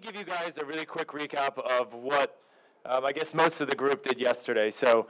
give you guys a really quick recap of what I guess most of the group did yesterday. So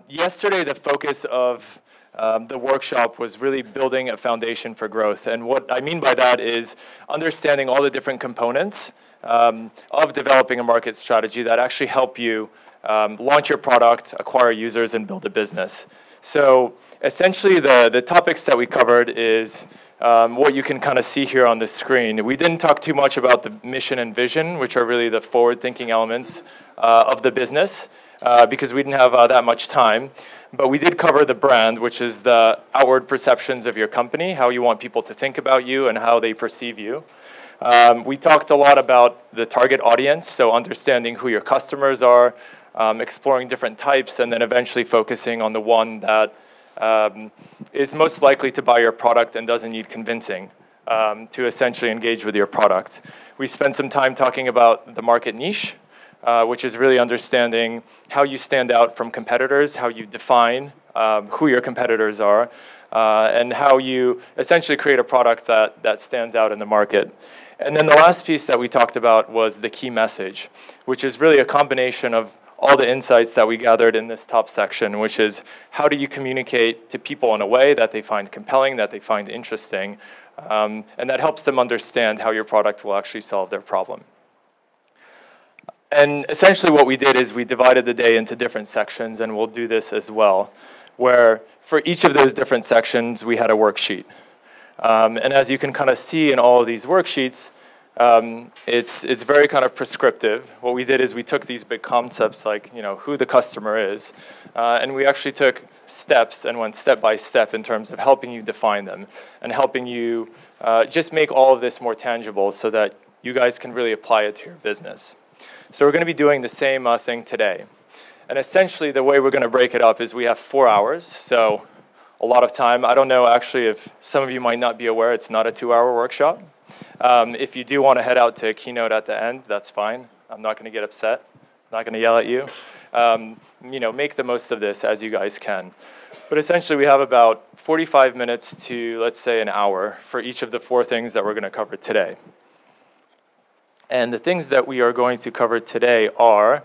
yesterday, the focus of the workshop was really building a foundation for growth. And what I mean by that is understanding all the different components of developing a market strategy that actually help you launch your product, acquire users, and build a business. So essentially, the topics that we covered is what you can kind of see here on the screen. We didn't talk too much about the mission and vision, which are really the forward-thinking elements of the business, because we didn't have that much time. But we did cover the brand, which is the outward perceptions of your company, how you want people to think about you and how they perceive you. We talked a lot about the target audience, so understanding who your customers are, exploring different types, and then eventually focusing on the one that is most likely to buy your product and doesn't need convincing to essentially engage with your product. We spent some time talking about the market niche, which is really understanding how you stand out from competitors, how you define who your competitors are, and how you essentially create a product that stands out in the market. And then the last piece that we talked about was the key message, which is really a combination of all the insights that we gathered in this top section, which is how do you communicate to people in a way that they find compelling, that they find interesting, and that helps them understand how your product will actually solve their problem. And essentially what we did is we divided the day into different sections, and we'll do this as well, where for each of those different sections, we had a worksheet. And as you can kind of see in all of these worksheets, it's very kind of prescriptive. What we did is we took these big concepts like, who the customer is, and we actually took steps and went step by step in terms of helping you define them and helping you just make all of this more tangible so that you guys can really apply it to your business. So we're going to be doing the same thing today. And essentially the way we're going to break it up is we have 4 hours, so a lot of time. I don't know actually if some of you might not be aware, it's not a 2-hour workshop. If you do want to head out to a keynote at the end, that's fine. I'm not going to get upset. I'm not going to yell at you. Make the most of this as you guys can. But essentially, we have about 45 minutes to, let's say, an hour for each of the 4 things that we're going to cover today. And the things that we are going to cover today are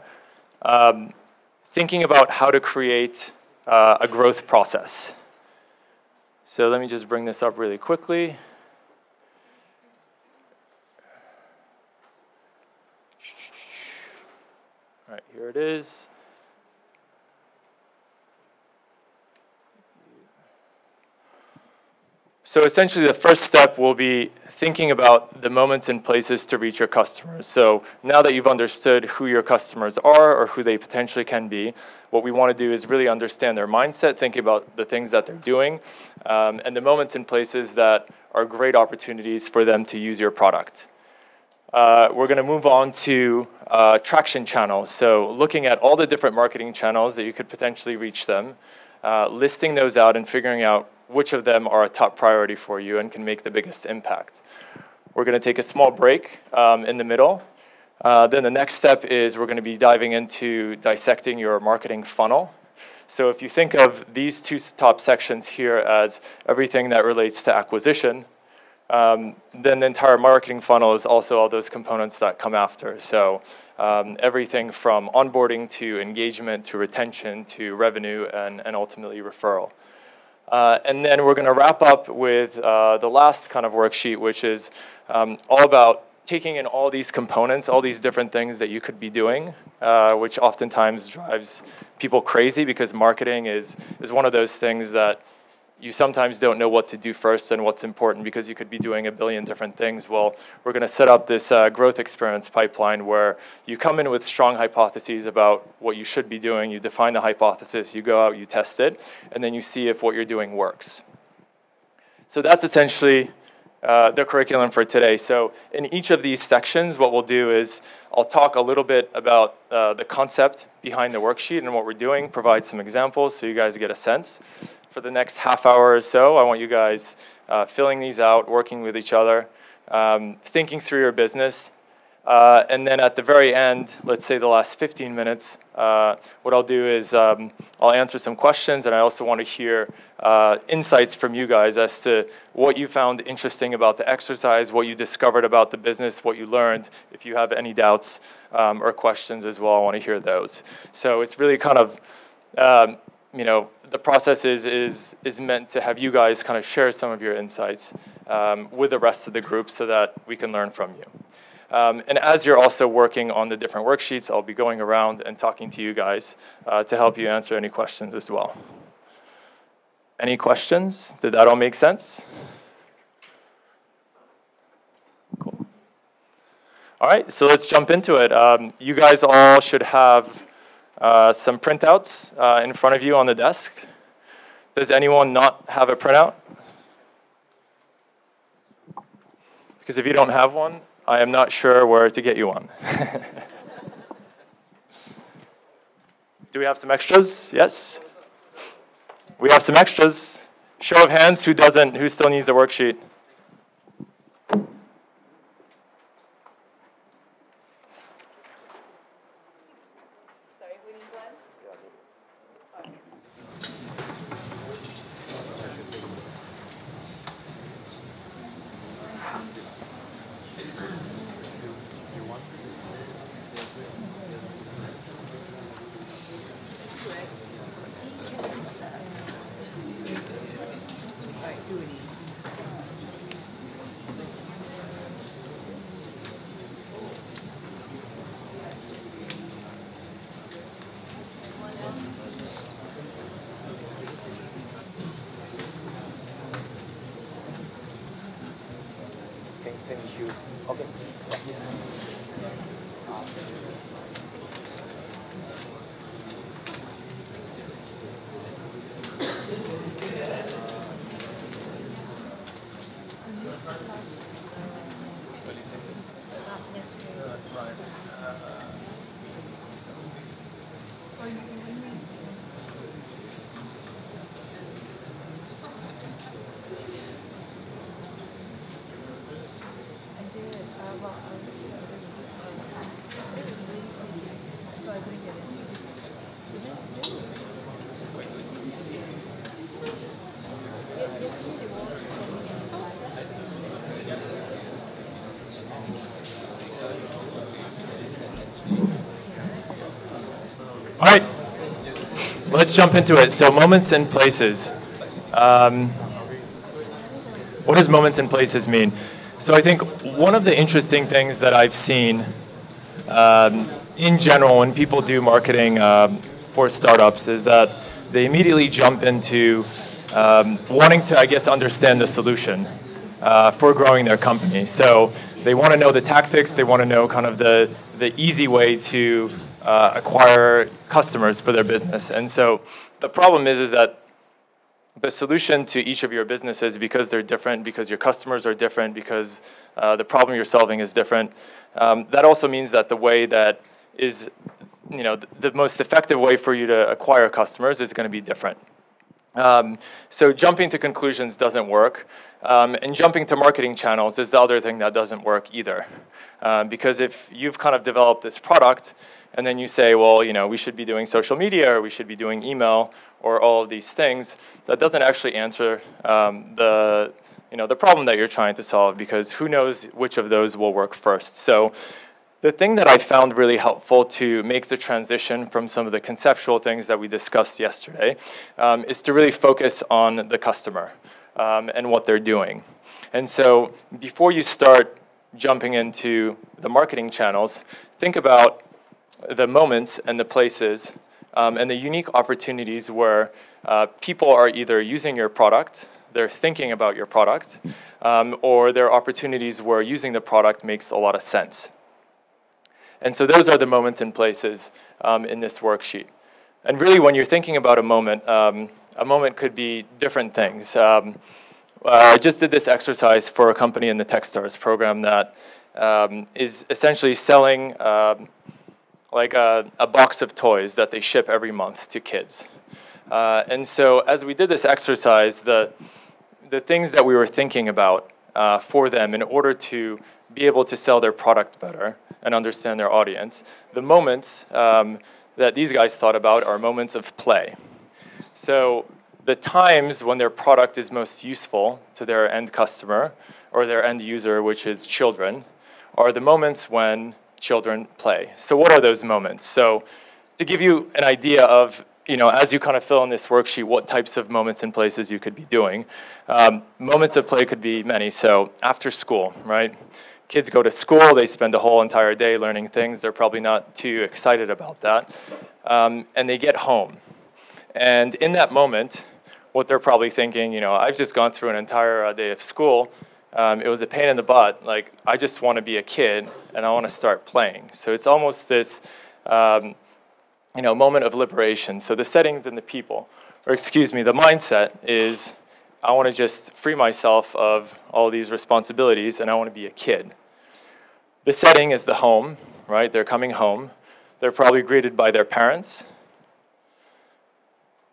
thinking about how to create a growth process. So let me just bring this up really quickly. All right, here it is. So essentially, the first step will be thinking about the moments and places to reach your customers. So now that you've understood who your customers are or who they potentially can be, what we want to do is really understand their mindset, thinking about the things that they're doing, and the moments and places that are great opportunities for them to use your product. We're going to move on to traction channels. So looking at all the different marketing channels that you could potentially reach them, listing those out and figuring out which of them are a top priority for you and can make the biggest impact. We're going to take a small break in the middle. Then the next step is we're going to be diving into dissecting your marketing funnel. So if you think of these 2 top sections here as everything that relates to acquisition, then the entire marketing funnel is also all those components that come after. So everything from onboarding to engagement to retention to revenue and ultimately referral. And then we're going to wrap up with the last kind of worksheet, which is all about taking in all these components, all these different things that you could be doing, which oftentimes drives people crazy because marketing is one of those things that you sometimes don't know what to do first and what's important because you could be doing a billion different things. Well, we're going to set up this growth experience pipeline where you come in with strong hypotheses about what you should be doing. You define the hypothesis, you go out, you test it, and then you see if what you're doing works. So that's essentially the curriculum for today. So in each of these sections, what we'll do is I'll talk a little bit about the concept behind the worksheet and what we're doing, provide some examples so you guys get a sense. For the next half hour or so, I want you guys filling these out, working with each other, thinking through your business. And then at the very end, let's say the last 15 minutes, what I'll do is I'll answer some questions, and I also want to hear insights from you guys as to what you found interesting about the exercise, what you discovered about the business, what you learned. If you have any doubts or questions as well, I want to hear those. So it's really kind of, you know, the process is meant to have you guys kind of share some of your insights with the rest of the group so that we can learn from you. And as you're also working on the different worksheets, I'll be going around and talking to you guys to help you answer any questions as well. Any questions? Did that all make sense? Cool. All right, so let's jump into it. You guys all should have some printouts in front of you on the desk. Does anyone not have a printout? Because if you don't have one, I am not sure where to get you one. Do we have some extras? Yes? We have some extras. Show of hands, who doesn't, who still needs a worksheet? Same issue. Okay. That's fine. All right, let's jump into it. So moments and places. What does moments and places mean? So I think one of the interesting things that I've seen in general when people do marketing for startups is that they immediately jump into wanting to, I guess, understand the solution for growing their company. So they want to know the tactics, they want to know kind of the easy way to acquire customers for their business. And so the problem is that the solution to each of your businesses, because they're different, because your customers are different, because the problem you're solving is different, that also means that the way that is, you know, the most effective way for you to acquire customers is going to be different. So jumping to conclusions doesn't work. And jumping to marketing channels is the other thing that doesn't work either. Because if you've kind of developed this product, and then you say, well, you know, we should be doing social media, or we should be doing email, or all of these things, that doesn't actually answer the problem that you're trying to solve, because who knows which of those will work first. So the thing that I found really helpful to make the transition from some of the conceptual things that we discussed yesterday is to really focus on the customer and what they're doing. And so before you start jumping into the marketing channels, think about the moments and the places and the unique opportunities where people are either using your product, they're thinking about your product, or there are opportunities where using the product makes a lot of sense. And so those are the moments and places in this worksheet. And really, when you're thinking about a moment could be different things. I just did this exercise for a company in the Techstars program that is essentially selling like a box of toys that they ship every month to kids. And so as we did this exercise, the things that we were thinking about for them in order to be able to sell their product better and understand their audience. The moments that these guys thought about are moments of play. So the times when their product is most useful to their end customer or their end user, which is children, are the moments when children play. So what are those moments? So to give you an idea of, as you kind of fill in this worksheet, what types of moments and places you could be doing. Moments of play could be many. So after school, right? Kids go to school, they spend the whole entire day learning things. They're probably not too excited about that. And they get home. And in that moment, what they're probably thinking, I've just gone through an entire day of school. It was a pain in the butt. Like, I just want to be a kid, and I want to start playing. So it's almost this, moment of liberation. So the settings and the people, or excuse me, the mindset is, I want to just free myself of all these responsibilities, and I want to be a kid. The setting is the home, right? They're coming home. They're probably greeted by their parents.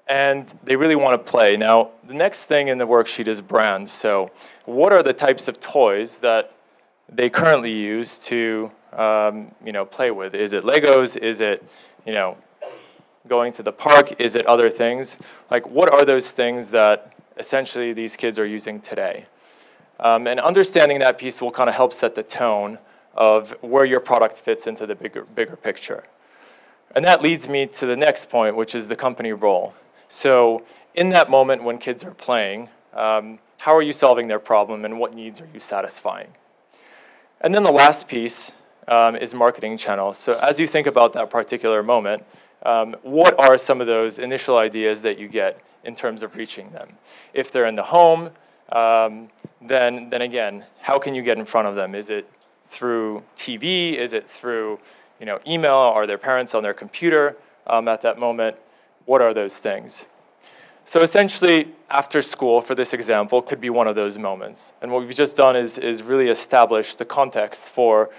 And they really want to play. Now, the next thing in the worksheet is brands. So what are the types of toys that they currently use to play with? Is it Legos? Is it going to the park? Is it other things? Like, what are those things that essentially these kids are using today? And understanding that piece will kind of help set the tone of where your product fits into the bigger picture. And that leads me to the next point, which is the company role. So in that moment when kids are playing, how are you solving their problem and what needs are you satisfying? And then the last piece is marketing channels. So as you think about that particular moment, what are some of those initial ideas that you get in terms of reaching them? If they're in the home, then again, how can you get in front of them? Is it through TV? Is it through email? Are their parents on their computer at that moment? What are those things? So essentially, after school, for this example, could be one of those moments. And what we've just done is really establish the context for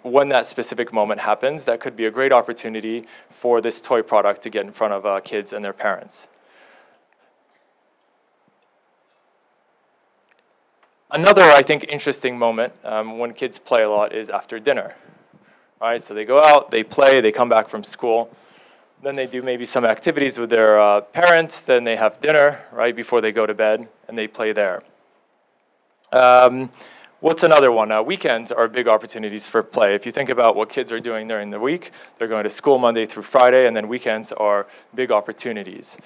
when that specific moment happens. That could be a great opportunity for this toy product to get in front of kids and their parents. Another, I think, interesting moment when kids play a lot is after dinner. All right, so they go out, they play, they come back from school. Then they do maybe some activities with their parents. Then they have dinner right before they go to bed, and they play there. What's another one? Weekends are big opportunities for play. If you think about what kids are doing during the week, they're going to school Monday through Friday, and then weekends are big opportunities.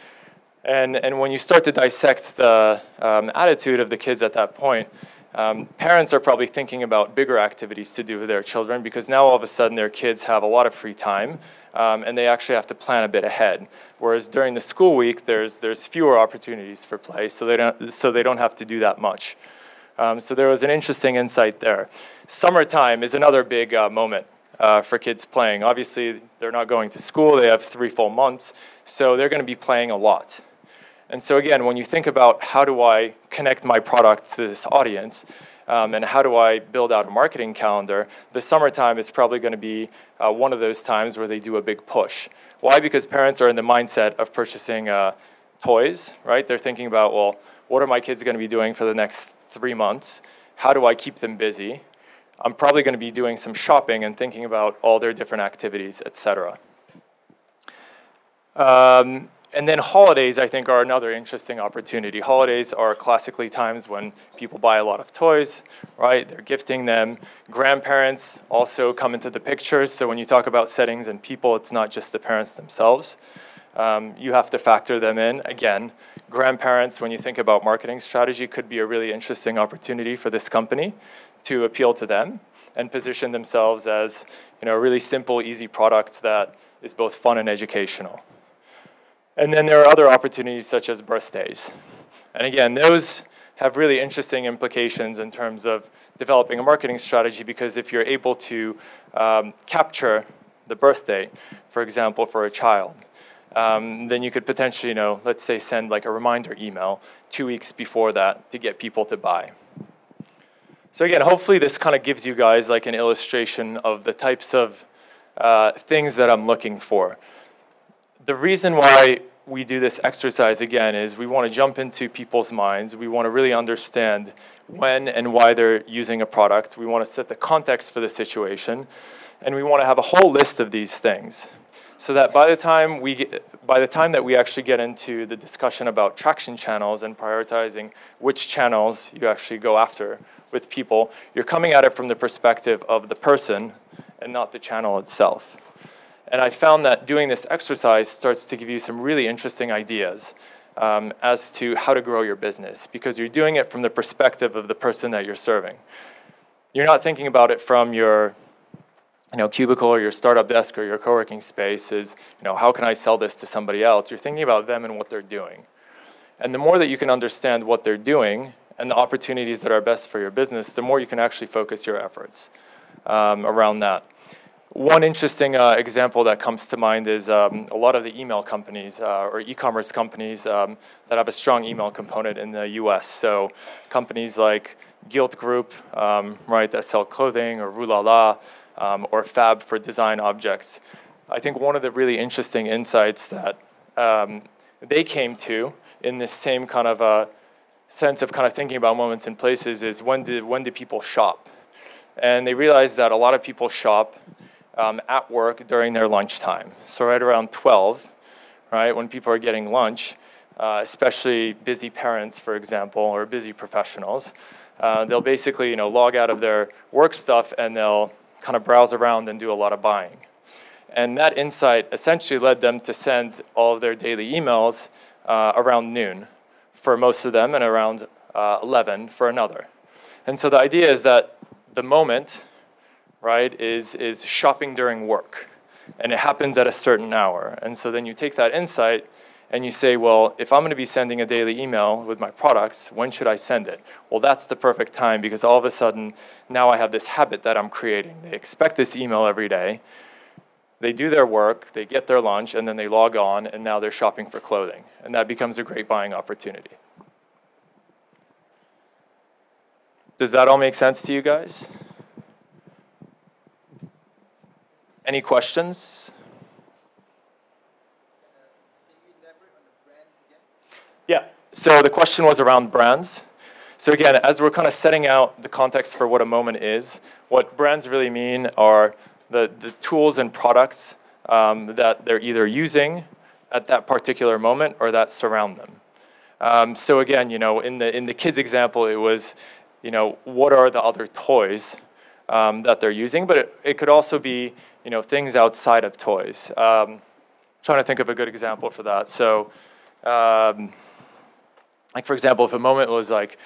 And when you start to dissect the attitude of the kids at that point, parents are probably thinking about bigger activities to do with their children because now all of a sudden their kids have a lot of free time and they actually have to plan a bit ahead. Whereas during the school week, there's fewer opportunities for play, so they don't have to do that much. So there was an interesting insight there. Summertime is another big moment for kids playing. Obviously, they're not going to school. They have 3 full months, so they're going to be playing a lot. And so again, when you think about how do I connect my product to this audience, and how do I build out a marketing calendar, the summertime is probably going to be one of those times where they do a big push. Why? Because parents are in the mindset of purchasing toys, right? They're thinking about, well, what are my kids going to be doing for the next 3 months? How do I keep them busy? I'm probably going to be doing some shopping and thinking about all their different activities, etc. And then holidays, I think, are another interesting opportunity. Holidays are classically times when people buy a lot of toys, right? They're gifting them. Grandparents also come into the picture. So when you talk about settings and people, it's not just the parents themselves. You have to factor them in. Again, grandparents, when you think about marketing strategy, could be a really interesting opportunity for this company to appeal to them and position themselves as a really simple, easy product that is both fun and educational. And then there are other opportunities such as birthdays. And again, those have really interesting implications in terms of developing a marketing strategy because if you're able to capture the birthday, for example, for a child, then you could potentially, let's say send like a reminder email 2 weeks before that to get people to buy. So again, hopefully this kind of gives you guys like an illustration of the types of things that I'm looking for. The reason why we do this exercise again is we want to jump into people's minds. We want to really understand when and why they're using a product. We want to set the context for the situation, and we want to have a whole list of these things, so that by the time that we actually get into the discussion about traction channels and prioritizing which channels you actually go after with people, you're coming at it from the perspective of the person and not the channel itself. And I found that doing this exercise starts to give you some really interesting ideas as to how to grow your business, because you're doing it from the perspective of the person that you're serving. You're not thinking about it from your cubicle or your startup desk or your co-working space is, how can I sell this to somebody else? You're thinking about them and what they're doing. And the more that you can understand what they're doing and the opportunities that are best for your business, the more you can actually focus your efforts around that. One interesting example that comes to mind is a lot of the email companies or e-commerce companies that have a strong email component in the US. So companies like Guild Group, right, that sell clothing, or Rulala, or Fab for design objects. I think one of the really interesting insights that they came to in this same kind of sense of kind of thinking about moments and places is when do people shop? And they realized that a lot of people shop at work during their lunchtime. So right around 12, right, when people are getting lunch, especially busy parents, for example, or busy professionals, they'll basically log out of their work stuff and they'll kind of browse around and do a lot of buying. And that insight essentially led them to send all of their daily emails around noon for most of them and around 11 for another. And so the idea is that the moment, right, is shopping during work, and it happens at a certain hour. And so then you take that insight and you say, well, if I'm going to be sending a daily email with my products, when should I send it? Well, that's the perfect time, because all of a sudden, now I have this habit that I'm creating. They expect this email every day. They do their work, they get their lunch, and then they log on, and now they're shopping for clothing. And that becomes a great buying opportunity. Does that all make sense to you guys? Any questions? Yeah, so the question was around brands. So again, as we're kind of setting out the context for what a moment is, what brands really mean are the tools and products that they're either using at that particular moment or that surround them. So again, in the kids example, it was, what are the other toys that they're using? But it could also be, things outside of toys. Trying to think of a good example for that. So, like for example, if a moment was like,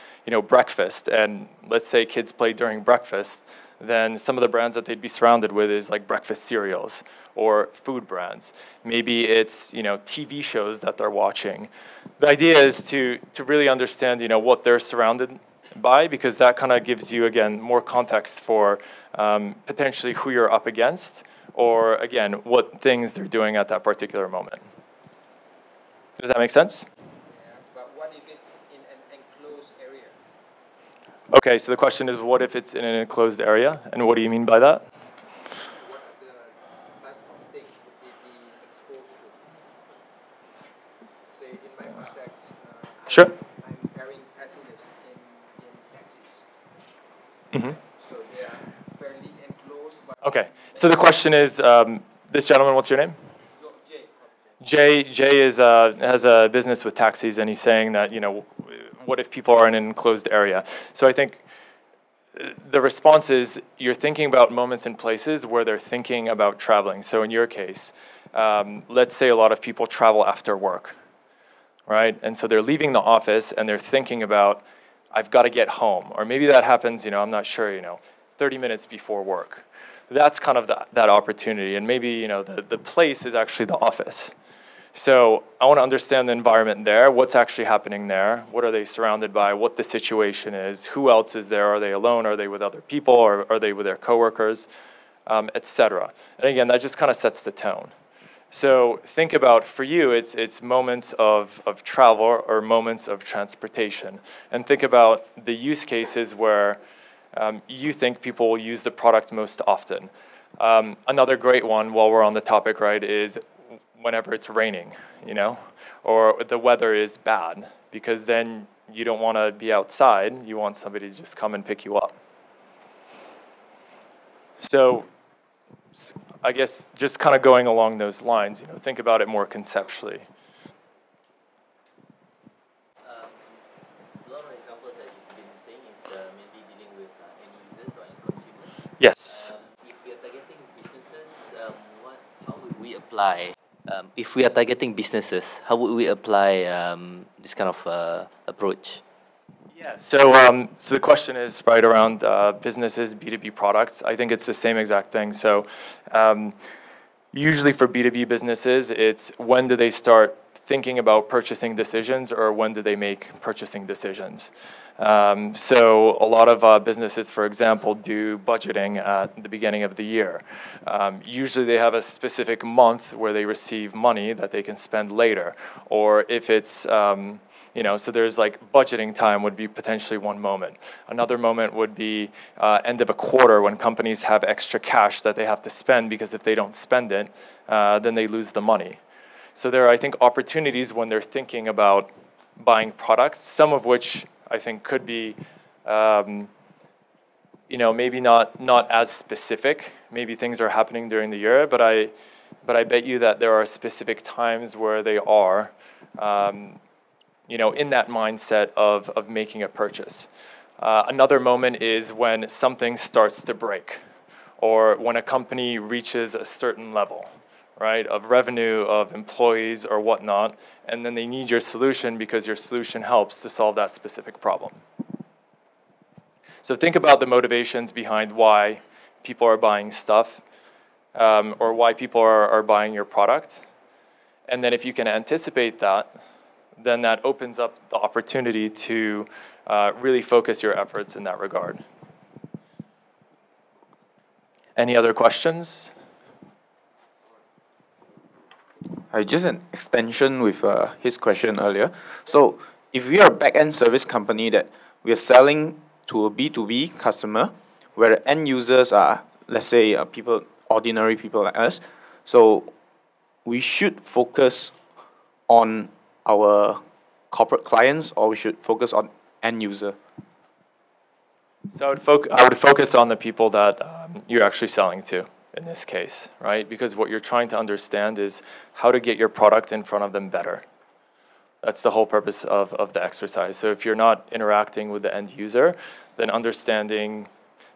breakfast, and let's say kids play during breakfast, then some of the brands that they'd be surrounded with is like breakfast cereals or food brands. Maybe it's, TV shows that they're watching. The idea is to really understand, what they're surrounded by, because that kind of gives you, again, more context for potentially who you're up against, or again, what things they're doing at that particular moment. Does that make sense? Okay, so the question is, what if it's in an enclosed area? And what do you mean by that? What are the type of things would they be exposed to? Say, in my context, sure. I'm carrying passengers in taxis. Mm-hmm. So they are fairly enclosed. But okay, so the question is, this gentleman, what's your name? So Jay is, has a business with taxis, and he's saying that, what if people are in an enclosed area? So I think the response is you're thinking about moments and places where they're thinking about traveling. So in your case, let's say a lot of people travel after work, right? And so they're leaving the office and they're thinking about, I've got to get home. Or maybe that happens, I'm not sure, 30 minutes before work. That's kind of that opportunity. And maybe, the place is actually the office. So I want to understand the environment there, what's actually happening there, what are they surrounded by, what the situation is, who else is there, are they alone, are they with other people, or are they with their coworkers, etc. And again, that just kind of sets the tone. So think about, for you, it's moments of travel or moments of transportation. And think about the use cases where you think people will use the product most often. Another great one, while we're on the topic, right, is whenever it's raining, you know, or the weather is bad, because then you don't want to be outside. You want somebody to just come and pick you up. So I guess just kind of going along those lines, you know, think about it more conceptually. A lot of examples that you've been saying is maybe dealing with end users or end consumers. Yes. If we are targeting businesses, how would we apply? If we are targeting businesses, how would we apply this kind of approach? Yeah, so the question is right around businesses, B2B products. I think it's the same exact thing. So usually for B2B businesses, it's when do they start thinking about purchasing decisions, or when do they make purchasing decisions? So a lot of businesses, for example, do budgeting at the beginning of the year. Usually they have a specific month where they receive money that they can spend later. Or if it's, you know, so there's like budgeting time would be potentially one moment. Another moment would be end of a quarter when companies have extra cash that they have to spend, because if they don't spend it, then they lose the money. So there are, I think, opportunities when they're thinking about buying products, some of which I think could be, you know, maybe not as specific. Maybe things are happening during the year, but I bet you that there are specific times where they are, you know, in that mindset of making a purchase. Another moment is when something starts to break, or when a company reaches a certain level, right, of revenue, of employees or whatnot, and then they need your solution because your solution helps to solve that specific problem. So think about the motivations behind why people are buying stuff, or why people are buying your product. And then if you can anticipate that, then that opens up the opportunity to really focus your efforts in that regard. Any other questions? Just an extension with his question earlier. So if we are a back-end service company that we are selling to a B2B customer, where the end users are, let's say, people, ordinary people like us, so we should focus on our corporate clients, or we should focus on end user? So I would focus on the people that you're actually selling to in this case, right? Because what you're trying to understand is how to get your product in front of them better. That's the whole purpose of the exercise. So if you're not interacting with the end user, then understanding,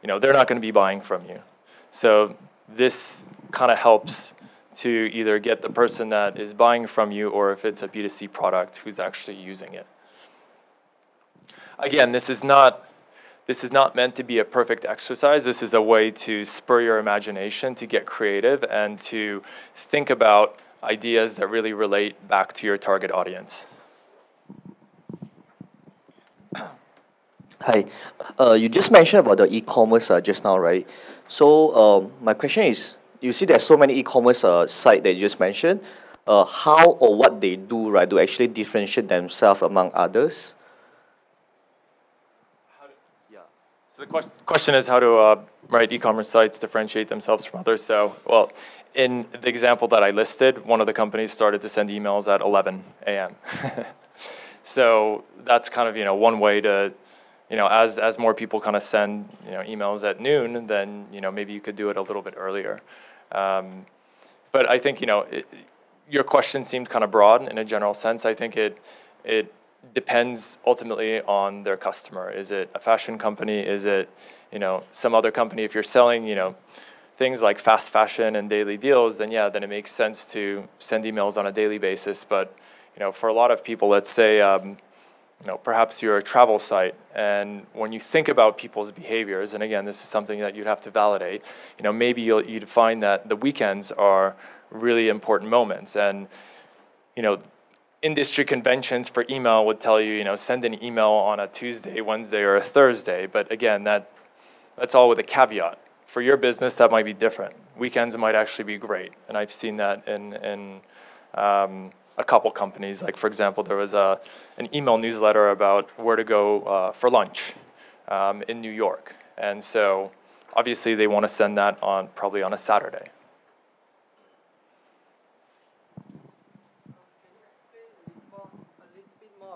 you know, they're not going to be buying from you. So this kind of helps to either get the person that is buying from you, or if it's a B2C product, who's actually using it. Again, this is not meant to be a perfect exercise. This is a way to spur your imagination, to get creative, and to think about ideas that really relate back to your target audience. Hi, you just mentioned about the e-commerce just now, right? So my question is, you see there's so many e-commerce site that you just mentioned. How or what they do, right, to actually differentiate themselves among others? So the question is how to right, e-commerce sites differentiate themselves from others. So, well, in the example that I listed, one of the companies started to send emails at 11 a.m. So that's kind of, you know, one way to, you know, as more people kind of send, you know, emails at noon, then, you know, maybe you could do it a little bit earlier. But I think, you know, your question seemed kind of broad in a general sense. I think it depends ultimately on their customer. Is it a fashion company? Is it, you know, some other company? If you're selling, you know, things like fast fashion and daily deals, then yeah, then it makes sense to send emails on a daily basis. But, you know, for a lot of people, let's say, you know, perhaps you're a travel site, and when you think about people's behaviors, and again, this is something that you'd have to validate, you know, maybe you'd find that the weekends are really important moments. And, you know, industry conventions for email would tell you, you know, send an email on a Tuesday, Wednesday, or a Thursday. But again, that's all with a caveat. For your business, that might be different. Weekends might actually be great. And I've seen that in a couple companies. Like, for example, there was an email newsletter about where to go for lunch in New York. And so obviously they want to send that on probably on a Saturday.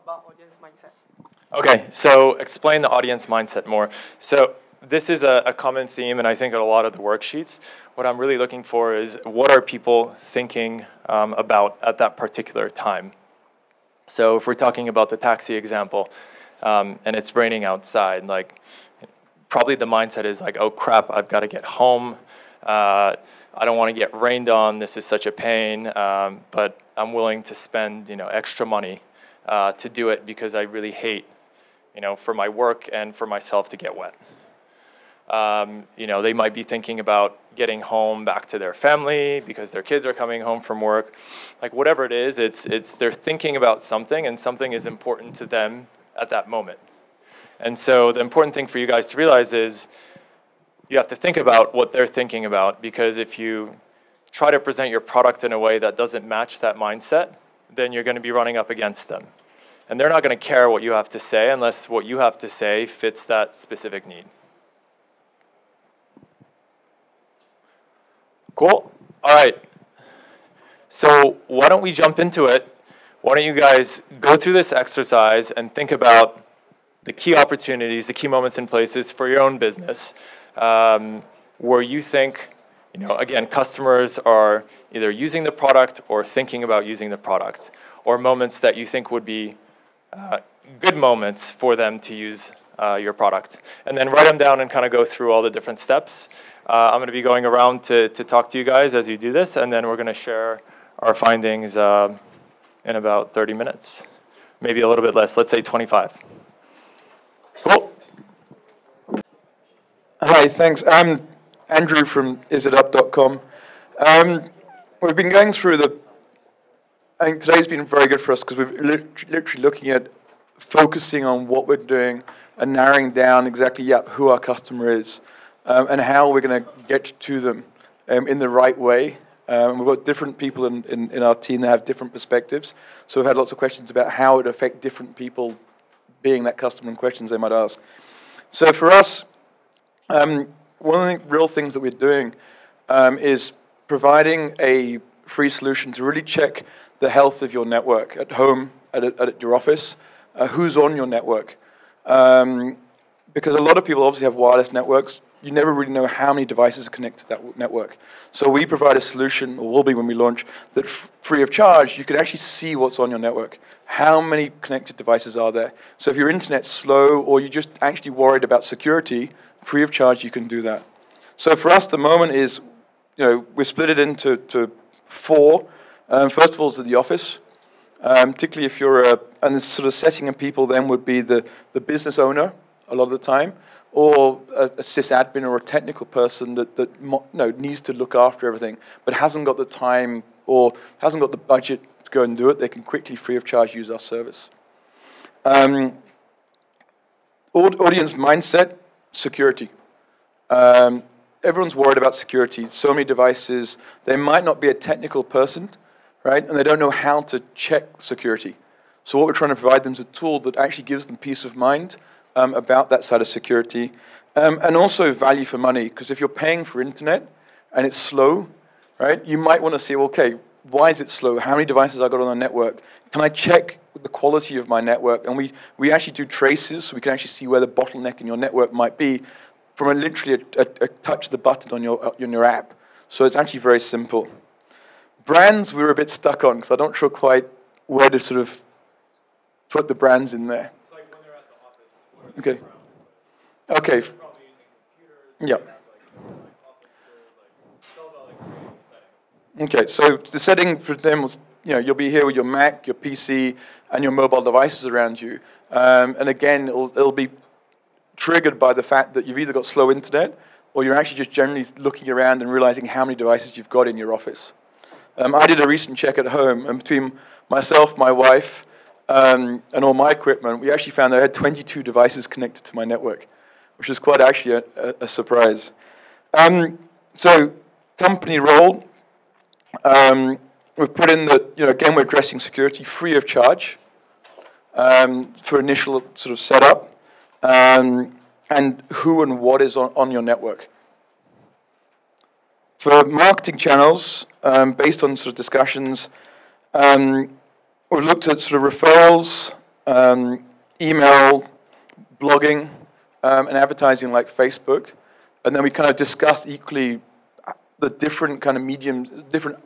about audience mindset. Okay, so explain the audience mindset more. So this is a common theme, and I think in a lot of the worksheets, what I'm really looking for is what are people thinking about at that particular time. So if we're talking about the taxi example, and it's raining outside, like probably the mindset is like, oh crap, I've got to get home. I don't want to get rained on. This is such a pain, but I'm willing to spend extra money to do it because I really hate for my work and for myself to get wet. They might be thinking about getting home back to their family because their kids are coming home from work. Like whatever it is, it's they're thinking about something, and something is important to them at that moment. And so the important thing for you guys to realize is you have to think about what they're thinking about, because if you try to present your product in a way that doesn't match that mindset, then you're going to be running up against them. And they're not going to care what you have to say unless what you have to say fits that specific need. Cool. All right. So why don't we jump into it? Why don't you guys go through this exercise and think about the key opportunities, the key moments and places for your own business where you think, again, customers are either using the product or thinking about using the product, or moments that you think would be good moments for them to use your product. And then write them down and kind of go through all the different steps. I'm going to be going around to talk to you guys as you do this, and then we're going to share our findings in about 30 minutes. Maybe a little bit less, let's say 25. Cool. Hi, thanks. I'm Andrew from isitup.com. We've been going through I think today's been very good for us because we're literally looking at focusing on what we're doing and narrowing down exactly who our customer is and how we're going to get to them in the right way. We've got different people in our team that have different perspectives. So we've had lots of questions about how it would affect different people being that customer and questions they might ask. So for us, one of the real things that we're doing is providing a free solution to really check the health of your network at home, at your office, who's on your network. Because a lot of people obviously have wireless networks. You never really know how many devices are connected to that network. So we provide a solution, or will be when we launch, that free of charge, you can actually see what's on your network. How many connected devices are there? So if your internet's slow or you're just actually worried about security, free of charge, you can do that. So for us, the moment is, we split it into 4. First of all, is the office. Particularly if you're and the sort of setting of people then would be the business owner a lot of the time, or a sysadmin or a technical person that needs to look after everything, but hasn't got the time or hasn't got the budget to go and do it. They can quickly, free of charge, use our service. Audience mindset, security. Everyone's worried about security. So many devices. They might not be a technical person, right? And they don't know how to check security. So what we're trying to provide them is a tool that actually gives them peace of mind about that side of security. And also value for money, because if you're paying for internet and it's slow, right, you might want to see, okay, why is it slow? How many devices I got on the network? Can I check the quality of my network? And we actually do traces, so we can actually see where the bottleneck in your network might be from literally a touch of the button on your app. So it's actually very simple. Brands, we were a bit stuck on, because I'm not sure quite where to sort of put the brands in there. It's like when they're at the office. Okay. Okay. They're probably using computers. Yeah. Like Okay, so the setting for them was, you'll be here with your Mac, your PC, and your mobile devices around you. And again, it'll be triggered by the fact that you've either got slow internet or you're actually just generally looking around and realizing how many devices you've got in your office. I did a recent check at home, and between myself, my wife, and all my equipment, we actually found that I had 22 devices connected to my network, which is quite actually a surprise. So, company role, we've put in that, again, we're addressing security free of charge for initial sort of setup, and who and what is on your network. For marketing channels, based on sort of discussions, we've looked at sort of referrals, email, blogging, and advertising like Facebook. And then we kind of discussed equally the different kind of mediums, different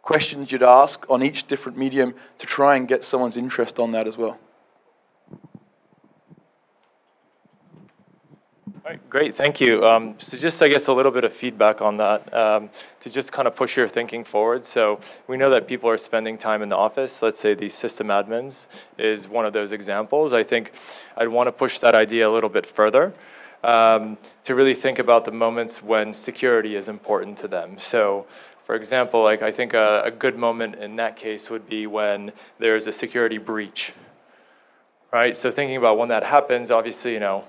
questions you'd ask on each different medium to try and get someone's interest on that as well. All right, great, thank you. So just, I guess, a little bit of feedback on that to just kind of push your thinking forward. So we know that people are spending time in the office. Let's say these system admins is one of those examples. I think I'd want to push that idea a little bit further to really think about the moments when security is important to them. So for example, like I think a good moment in that case would be when there's a security breach, right? So thinking about when that happens, obviously, you know,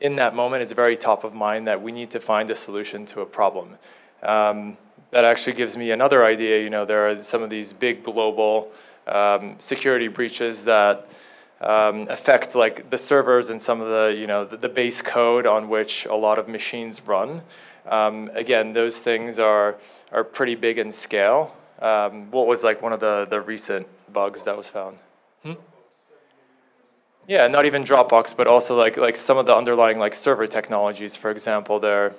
in that moment, it's very top of mind that we need to find a solution to a problem. That actually gives me another idea. You know, there are some of these big global security breaches that affect like the servers and some of the, you know, the base code on which a lot of machines run. Again, those things are pretty big in scale. What was like one of the recent bugs that was found? Yeah, not even Dropbox, but also like some of the underlying like server technologies, for example. They're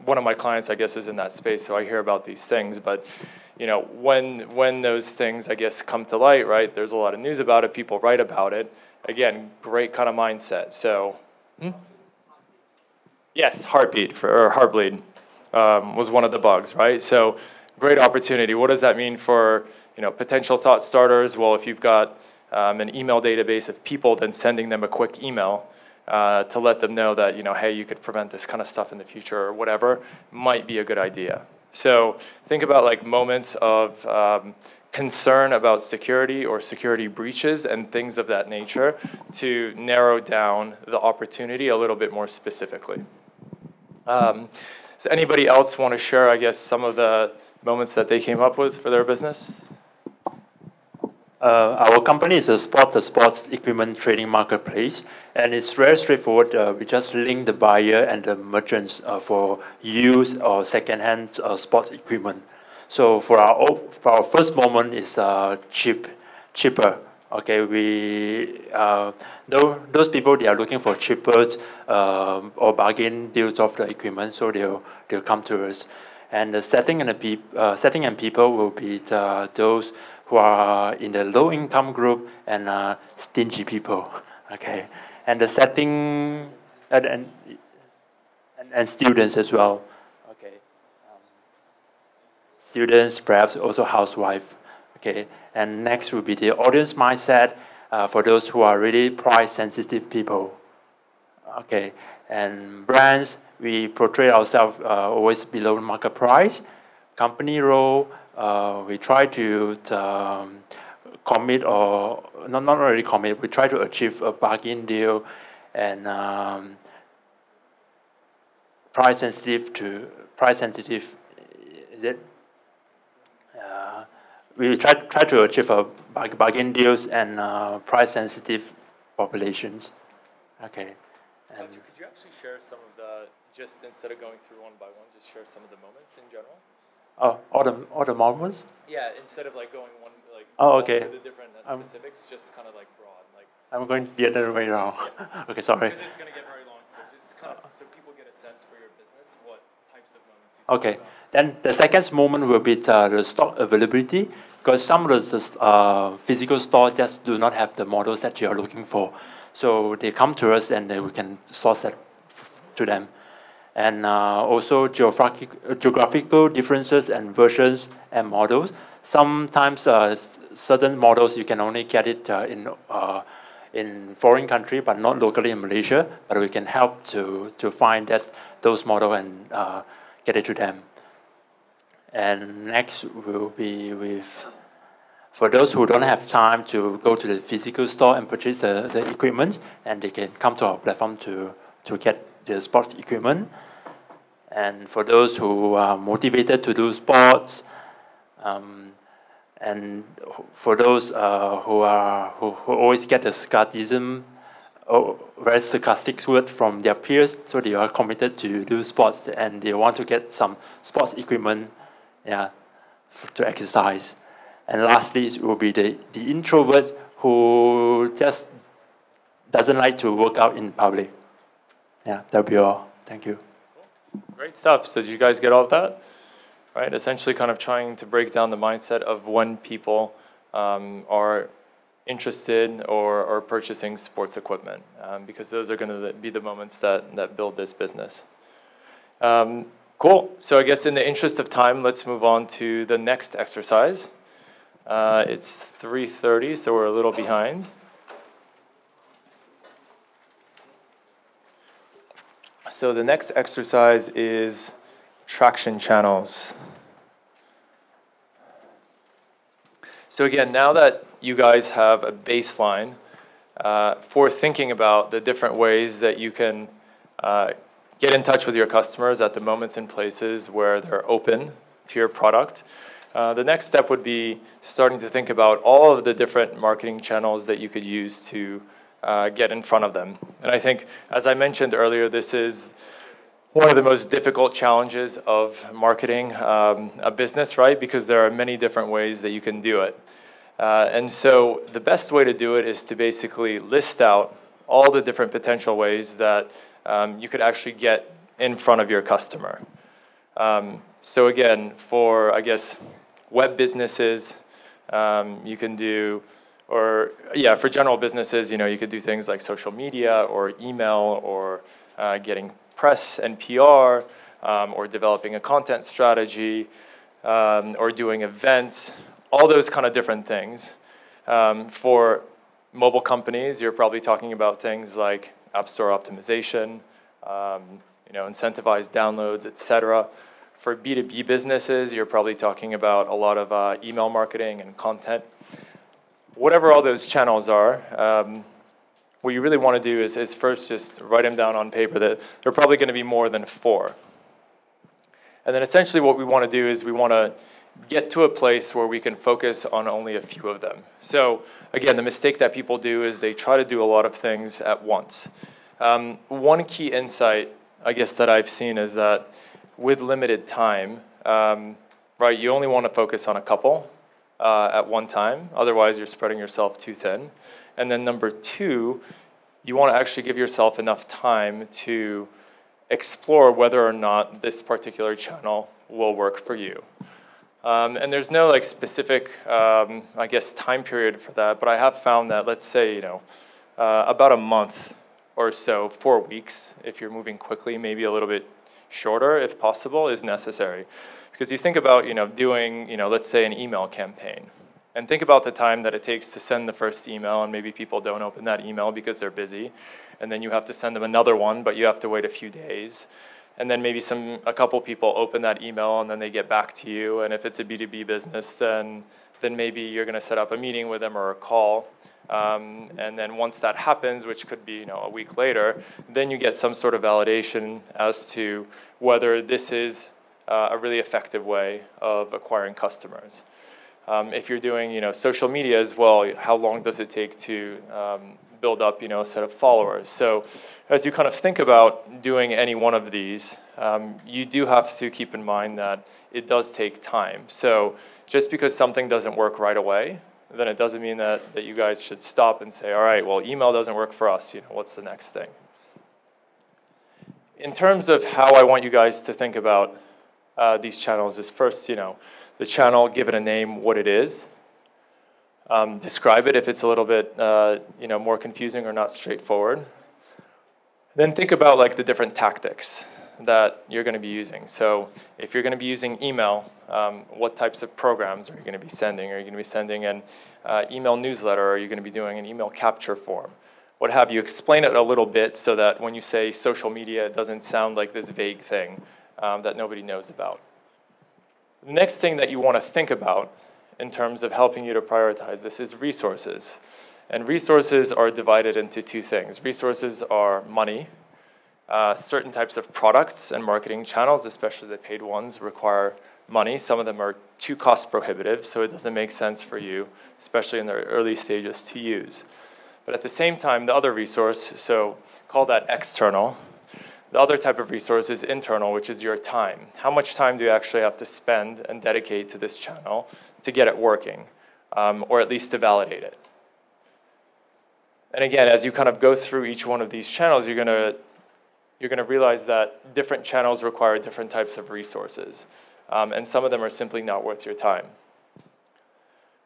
one of my clients, I guess, is in that space, so I hear about these things. But you know, when those things, I guess, come to light, right? There's a lot of news about it. People write about it. Again, great kind of mindset. So, yes, Heartbeat or Heartbleed was one of the bugs, right? So, great opportunity. What does that mean for, you know, potential thought starters? Well, if you've got an email database of people, then sending them a quick email to let them know that, you know, hey, you could prevent this kind of stuff in the future or whatever might be a good idea. So think about like moments of concern about security or security breaches and things of that nature to narrow down the opportunity a little bit more specifically. Does anybody else want to share, I guess, some of the moments that they came up with for their business? Our company is a sports equipment trading marketplace, and it's very straightforward. We just link the buyer and the merchants for used or second-hand sports equipment. So for our first moment is cheaper. Okay, those people, they are looking for cheaper or bargain deals of the equipment, so they'll come to us. And the setting and people will be those who are in the low-income group and stingy people, okay? And the setting, and students as well, okay? Students, perhaps also housewife, okay? And next will be the audience mindset for those who are really price-sensitive people, okay? And brands, we portray ourselves always below market price. Company role, we try to commit or not really commit. We try to achieve a bargain deal and price sensitive. Is it? We try to achieve a bargain deals and price sensitive populations. Okay. And could you actually share some of the, just instead of going through one by one, just share some of the moments in general? Oh, all the moments? Yeah, instead of like going one, like okay. through the different specifics, just kind of like broad. Like I'm going the other way around. Yeah. Okay, sorry. Because it's going to get very long, so just kind of, so people get a sense for your business, what types of moments you Okay, then the second moment will be the stock availability, because some of the physical stores just do not have the models that you are looking for. So they come to us and we can source that to them. And also geographical differences and versions and models. Sometimes certain models you can only get it in foreign country, but not locally in Malaysia. But we can help to find those models and get it to them. And next will be with, for those who don't have time to go to the physical store and purchase the equipment, and they can come to our platform to get the sports equipment. And for those who are motivated to do sports, and for those who always get the sarcasm, or very sarcastic word from their peers, so they are committed to do sports and they want to get some sports equipment, yeah, to exercise. And lastly, it will be the introverts who just doesn't like to work out in public. Yeah, that'll be all. Thank you. Great stuff. So did you guys get all of that? Right, essentially kind of trying to break down the mindset of when people are interested or purchasing sports equipment, because those are going to be the moments that build this business. Cool. So I guess in the interest of time, let's move on to the next exercise. It's 3:30, so we're a little behind. So the next exercise is traction channels. So again, now that you guys have a baseline for thinking about the different ways that you can get in touch with your customers at the moments and places where they're open to your product, the next step would be starting to think about all of the different marketing channels that you could use to get in front of them. And I think, as I mentioned earlier, this is one of the most difficult challenges of marketing a business, right? Because there are many different ways that you can do it. And so the best way to do it is to basically list out all the different potential ways that you could actually get in front of your customer. So again, for, I guess, web businesses, you can do, or yeah, for general businesses, you know, you could do things like social media or email or getting press and PR, or developing a content strategy, or doing events, all those kind of different things. For mobile companies, you're probably talking about things like App Store optimization, you know, incentivized downloads, etc. For B2B businesses, you're probably talking about a lot of email marketing and content. Whatever all those channels are, what you really want to do is first just write them down on paper. That there are probably going to be more than 4. And then essentially what we want to do is we want to get to a place where we can focus on only a few of them. So again, the mistake that people do is they try to do a lot of things at once. One key insight, I guess, that I've seen is that with limited time, right, you only want to focus on a couple at one time. Otherwise, you're spreading yourself too thin. And then number 2, you want to actually give yourself enough time to explore whether or not this particular channel will work for you. And there's no like specific, I guess, time period for that. But I have found that, let's say, you know, about a month or so, 4 weeks, if you're moving quickly, maybe a little bit shorter, if possible, is necessary. Because you think about, you know, doing, you know, let's say an email campaign. And think about the time that it takes to send the first email, and maybe people don't open that email because they're busy. And then you have to send them another one, but you have to wait a few days. And then maybe a couple people open that email, and then they get back to you. And if it's a B2B business, then maybe you're going to set up a meeting with them or a call. And then once that happens, which could be, you know, a week later, then you get some sort of validation as to whether this is a really effective way of acquiring customers. If you're doing, you know, social media as well, how long does it take to build up, you know, a set of followers? So as you kind of think about doing any one of these, you do have to keep in mind that it does take time. So just because something doesn't work right away, then it doesn't mean that you guys should stop and say, all right, well, email doesn't work for us. You know, what's the next thing? In terms of how I want you guys to think about these channels is first, you know, the channel, give it a name, what it is. Describe it if it's a little bit, you know, more confusing or not straightforward. Then think about like the different tactics that you're going to be using. So if you're going to be using email, what types of programs are you going to be sending? Are you going to be sending an email newsletter? Or are you going to be doing an email capture form? What have you? Explain it a little bit so that when you say social media, it doesn't sound like this vague thing that nobody knows about. The next thing that you want to think about in terms of helping you to prioritize this is resources. And resources are divided into 2 things. Resources are money. Certain types of products and marketing channels, especially the paid ones, require money. Some of them are too cost prohibitive, so it doesn't make sense for you, especially in the early stages, to use. But at the same time, the other resource, so call that external. The other type of resource is internal, which is your time. How much time do you actually have to spend and dedicate to this channel to get it working, or at least to validate it? And again, as you kind of go through each one of these channels, you're gonna realize that different channels require different types of resources. And some of them are simply not worth your time.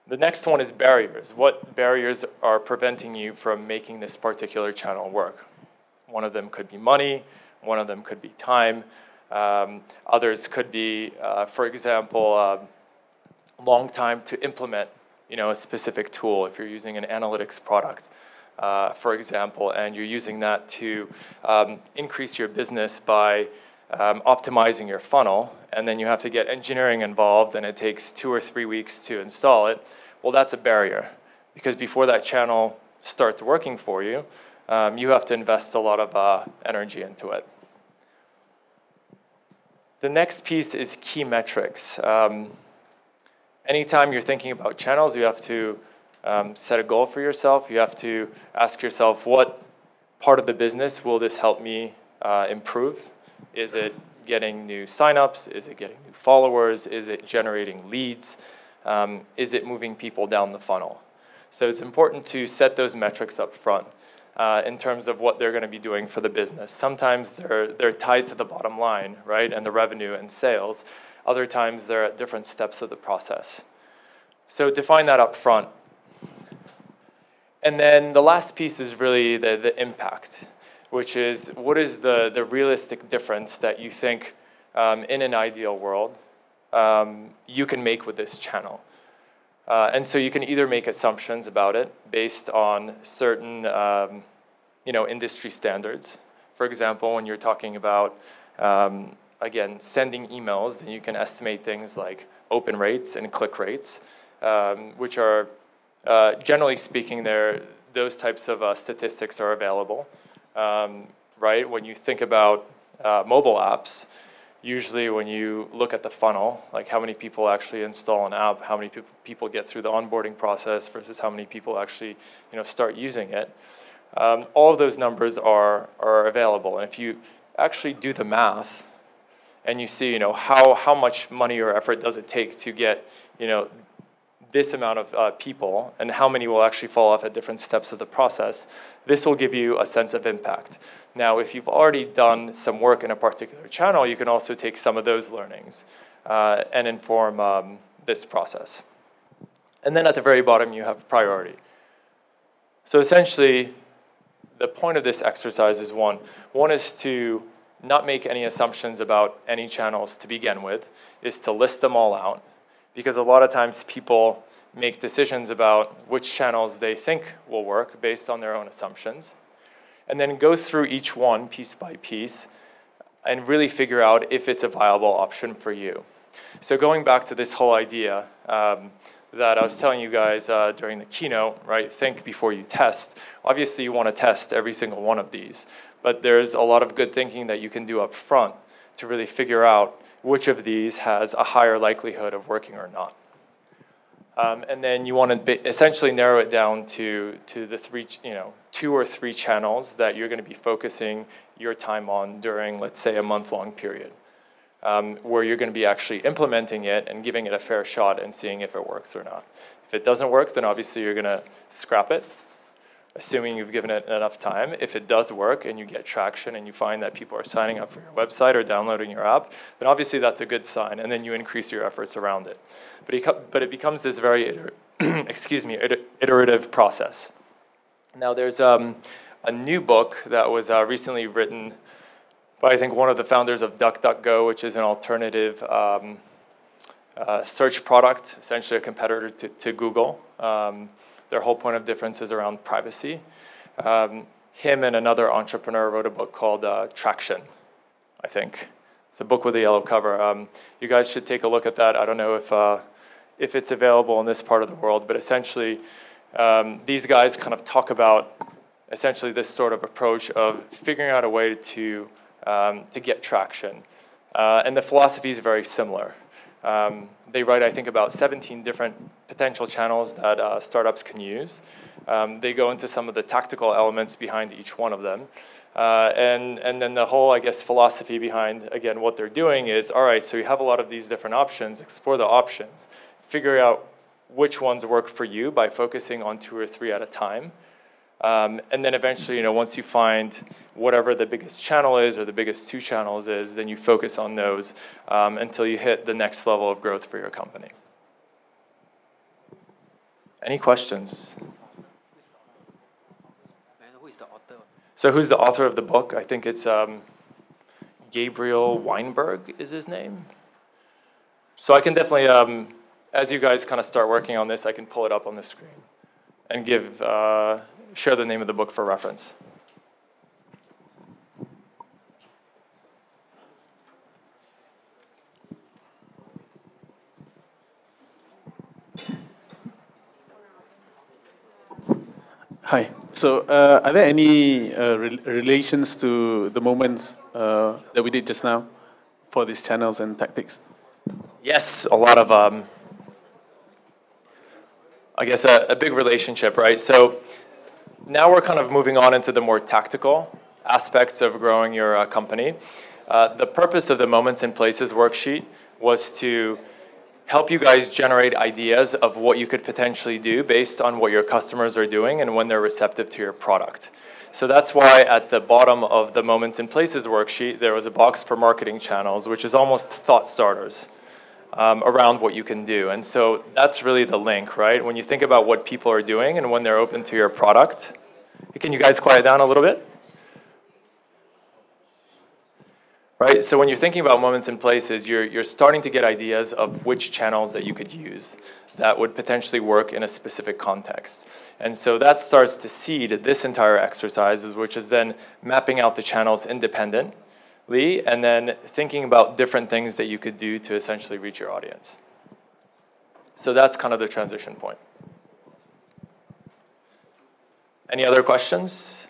The next one is barriers. What barriers are preventing you from making this particular channel work? One of them could be money, one of them could be time, others could be, for example, long time to implement, a specific tool. If you're using an analytics product, for example, and you're using that to increase your business by optimizing your funnel, and then you have to get engineering involved, and it takes 2 or 3 weeks to install it, well, that's a barrier. Because before that channel starts working for you, you have to invest a lot of energy into it. The next piece is key metrics. Anytime you're thinking about channels, you have to set a goal for yourself. You have to ask yourself, what part of the business will this help me improve? Is it getting new signups? Is it getting new followers? Is it generating leads? Is it moving people down the funnel? So it's important to set those metrics up front in terms of what they're going to be doing for the business. Sometimes they're tied to the bottom line, right, and the revenue and sales. Other times they're at different steps of the process. So define that up front. And then the last piece is really the impact, which is what is the realistic difference that you think in an ideal world you can make with this channel. And so you can either make assumptions about it based on certain industry standards. For example, when you're talking about, again, sending emails, then you can estimate things like open rates and click rates, which are, generally speaking, those types of statistics are available. Right? When you think about mobile apps, usually when you look at the funnel, like how many people actually install an app, how many people get through the onboarding process versus how many people actually start using it, all of those numbers are available. And if you actually do the math and you see how much money or effort does it take to get this amount of people and how many will actually fall off at different steps of the process, this will give you a sense of impact. Now, if you've already done some work in a particular channel, you can also take some of those learnings and inform this process. And then at the very bottom, you have priority. So essentially, the point of this exercise is one is to not make any assumptions about any channels to begin with, is to list them all out. Because a lot of times people make decisions about which channels they think will work based on their own assumptions. And then go through each one piece by piece and really figure out if it's a viable option for you. So going back to this whole idea that I was telling you guys during the keynote, right? Think before you test. Obviously, you want to test every single one of these. But there's a lot of good thinking that you can do up front to really figure out which of these has a higher likelihood of working or not. And then you want to essentially narrow it down to the 2 or 3 channels that you're going to be focusing your time on during, let's say, a month-long period, where you're going to be actually implementing it and giving it a fair shot and seeing if it works or not. If it doesn't work, then obviously you're going to scrap it, assuming you've given it enough time. If it does work and you get traction and you find that people are signing up for your website or downloading your app, then obviously that's a good sign, and then you increase your efforts around it. But it becomes this very iterative process. Now there's a new book that was recently written by, I think, one of the founders of DuckDuckGo, which is an alternative search product, essentially a competitor to Google. Their whole point of difference is around privacy. Him and another entrepreneur wrote a book called Traction, I think. It's a book with a yellow cover. You guys should take a look at that. I don't know if it's available in this part of the world, but essentially these guys kind of talk about essentially this sort of approach of figuring out a way to get traction. And the philosophy is very similar. They write, I think, about 17 different potential channels that startups can use. They go into some of the tactical elements behind each one of them. And then the whole, I guess, philosophy behind, again, what they're doing is, all right, so you have a lot of these different options, explore the options, figure out which ones work for you by focusing on 2 or 3 at a time. And then eventually, once you find whatever the biggest channel is or the biggest 2 channels is, then you focus on those until you hit the next level of growth for your company. Any questions? Who is the author? So who's the author of the book? I think it's Gabriel Weinberg is his name. So I can definitely, as you guys kind of start working on this, I can pull it up on the screen and share the name of the book for reference. Hi. So, are there any relations to the moments that we did just now for these channels and tactics? Yes, a lot of, I guess, a big relationship, right? So now we're kind of moving on into the more tactical aspects of growing your company. The purpose of the Moments and Places worksheet was to help you guys generate ideas of what you could potentially do based on what your customers are doing and when they're receptive to your product. So that's why at the bottom of the Moments and Places worksheet, there was a box for marketing channels, which is almost thought starters around what you can do. And so that's really the link, right? When you think about what people are doing and when they're open to your product. Can you guys quiet down a little bit? Right, so when you're thinking about Moments and Places, you're starting to get ideas of which channels that you could use that would potentially work in a specific context. And so that starts to seed this entire exercise, which is then mapping out the channels independently and then thinking about different things that you could do to essentially reach your audience. So that's kind of the transition point. Any other questions?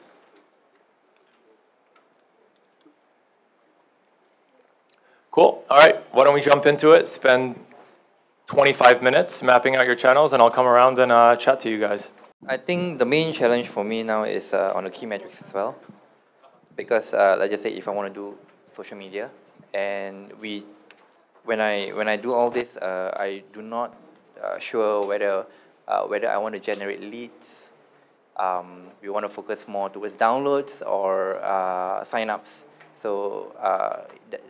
Cool. All right. Why don't we jump into it? Spend 25 minutes mapping out your channels, and I'll come around and chat to you guys. I think the main challenge for me now is on the key metrics as well. Because let's just say if I want to do social media, and when I do all this, I do not sure whether I want to generate leads. We want to focus more towards downloads or signups. So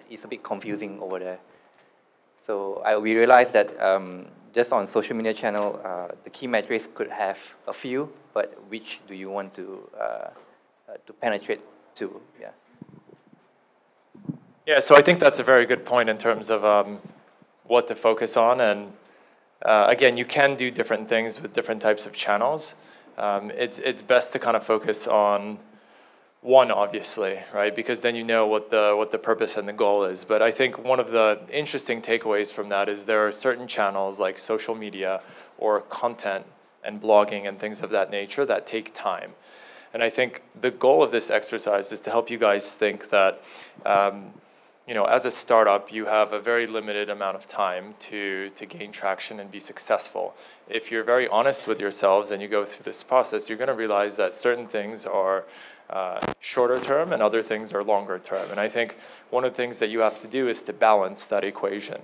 it's a bit confusing over there. So we realized that just on social media channel, the key metrics could have a few, but which do you want to penetrate to? Yeah. Yeah, so I think that's a very good point in terms of what to focus on. And again, you can do different things with different types of channels. It's best to kind of focus on one, obviously, right? Because then you know what the purpose and the goal is. But I think one of the interesting takeaways from that is there are certain channels like social media or content and blogging and things of that nature that take time. And I think the goal of this exercise is to help you guys think that, as a startup, you have a very limited amount of time to gain traction and be successful. If you're very honest with yourselves and you go through this process, you're going to realize that certain things are shorter term and other things are longer term. And I think one of the things that you have to do is to balance that equation.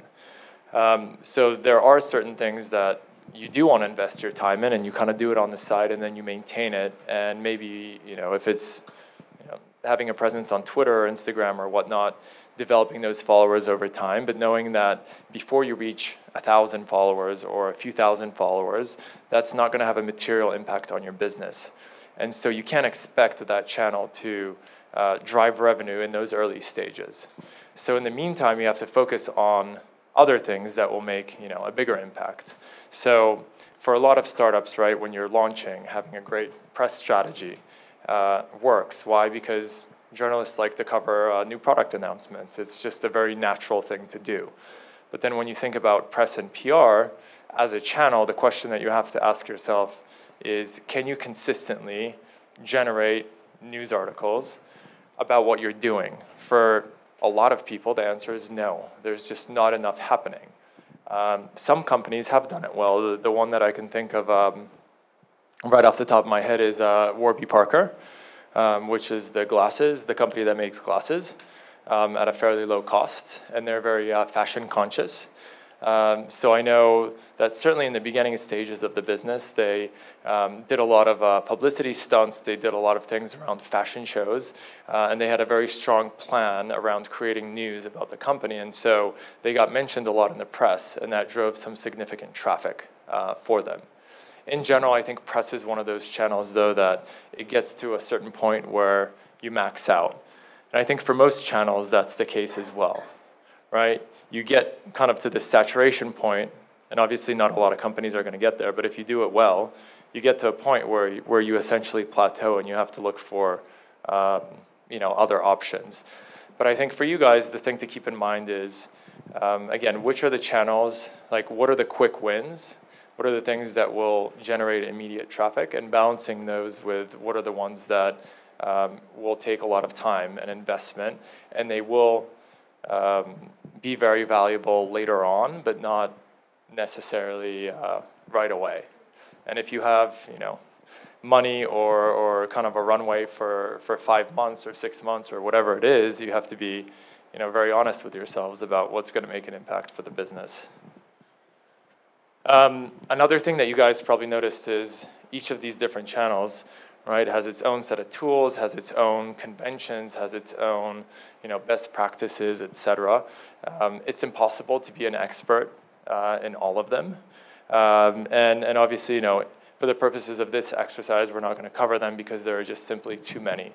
So there are certain things that you do want to invest your time in, and you kind of do it on the side, and then you maintain it. And maybe, if it's having a presence on Twitter or Instagram or whatnot, developing those followers over time, but knowing that before you reach 1,000 followers or a few thousand followers, that's not going to have a material impact on your business. And so you can't expect that channel to drive revenue in those early stages. So in the meantime, you have to focus on other things that will make a bigger impact. So for a lot of startups, right, when you're launching, having a great press strategy works. Why? Because journalists like to cover new product announcements. It's just a very natural thing to do. But then when you think about press and PR as a channel, the question that you have to ask yourself is, can you consistently generate news articles about what you're doing? For a lot of people, the answer is no. There's just not enough happening. Some companies have done it well. The one that I can think of right off the top of my head is Warby Parker, which is the company that makes glasses at a fairly low cost, and they're very fashion conscious. So I know that certainly in the beginning stages of the business, they did a lot of publicity stunts, they did a lot of things around fashion shows, and they had a very strong plan around creating news about the company, and so they got mentioned a lot in the press, and that drove some significant traffic for them. In general, I think press is one of those channels, though, that it gets to a certain point where you max out. And I think for most channels, that's the case as well, right? You get kind of to the saturation point, and obviously not a lot of companies are going to get there, but if you do it well, you get to a point where you essentially plateau and you have to look for other options. But I think for you guys, the thing to keep in mind is, again, which are the channels, like what are the quick wins? What are the things that will generate immediate traffic, and balancing those with what are the ones that will take a lot of time and investment, and they will be very valuable later on, but not necessarily right away. And if you have, money or kind of a runway for 5 months or 6 months or whatever it is, you have to be, very honest with yourselves about what's going to make an impact for the business. Another thing that you guys probably noticed is each of these different channels, right, has its own set of tools, has its own conventions, has its own, best practices, etc. It's impossible to be an expert in all of them. And obviously, for the purposes of this exercise, we're not going to cover them because there are just simply too many.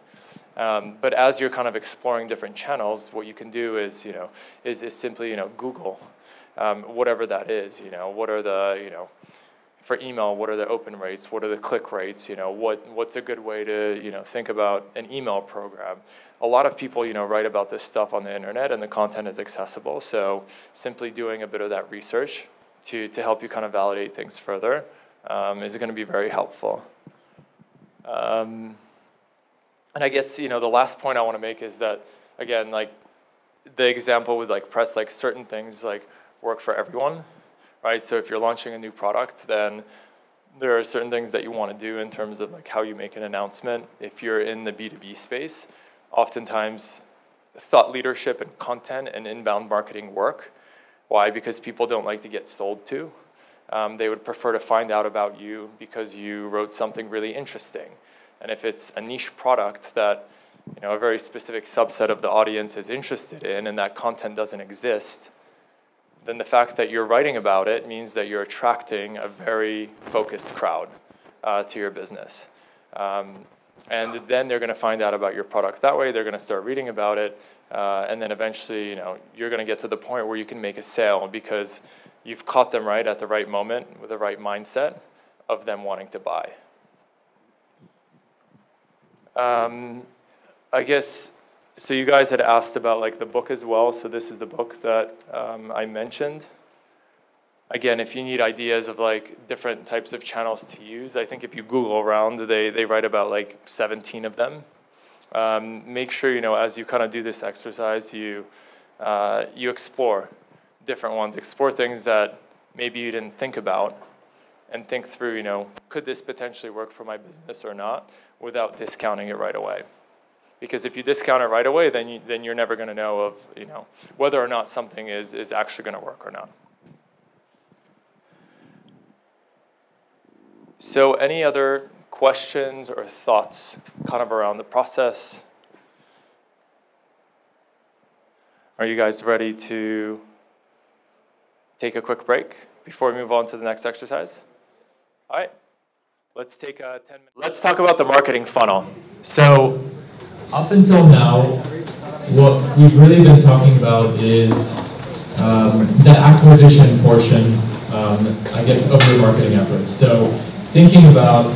But as you're kind of exploring different channels, what you can do is, is simply, Google whatever that is. What are the, for email, what are the open rates? What are the click rates? What's a good way to, think about an email program? A lot of people, write about this stuff on the internet, and the content is accessible. So simply doing a bit of that research to help you kind of validate things further is going to be very helpful. And I guess, the last point I want to make is that, again, like the example with like press, like certain things like work for everyone, right? So if you're launching a new product, then there are certain things that you want to do in terms of like how you make an announcement. If you're in the B2B space, oftentimes thought leadership and content and inbound marketing work. Why? Because people don't like to get sold to. They would prefer to find out about you because you wrote something really interesting. And if it's a niche product that a very specific subset of the audience is interested in, and that content doesn't exist, then the fact that you're writing about it means that you're attracting a very focused crowd to your business. And then they're going to find out about your product that way. They're going to start reading about it. And then eventually, you're going to get to the point where you can make a sale because you've caught them right at the right moment with the right mindset of them wanting to buy. I guess, so you guys had asked about like the book as well. So this is the book that I mentioned. Again, if you need ideas of like different types of channels to use, I think if you Google around, they write about like 17 of them. Make sure, as you kind of do this exercise, you explore different ones, explore things that maybe you didn't think about, and think through, could this potentially work for my business or not, without discounting it right away. Because if you discount it right away, then you're never going to know of, whether or not something is actually going to work or not. So any other questions or thoughts kind of around the process? Are you guys ready to take a quick break before we move on to the next exercise? All right, let's take 10 minutes. Let's talk about the marketing funnel. So up until now, what we've really been talking about is the acquisition portion, I guess, of your marketing efforts. So thinking about,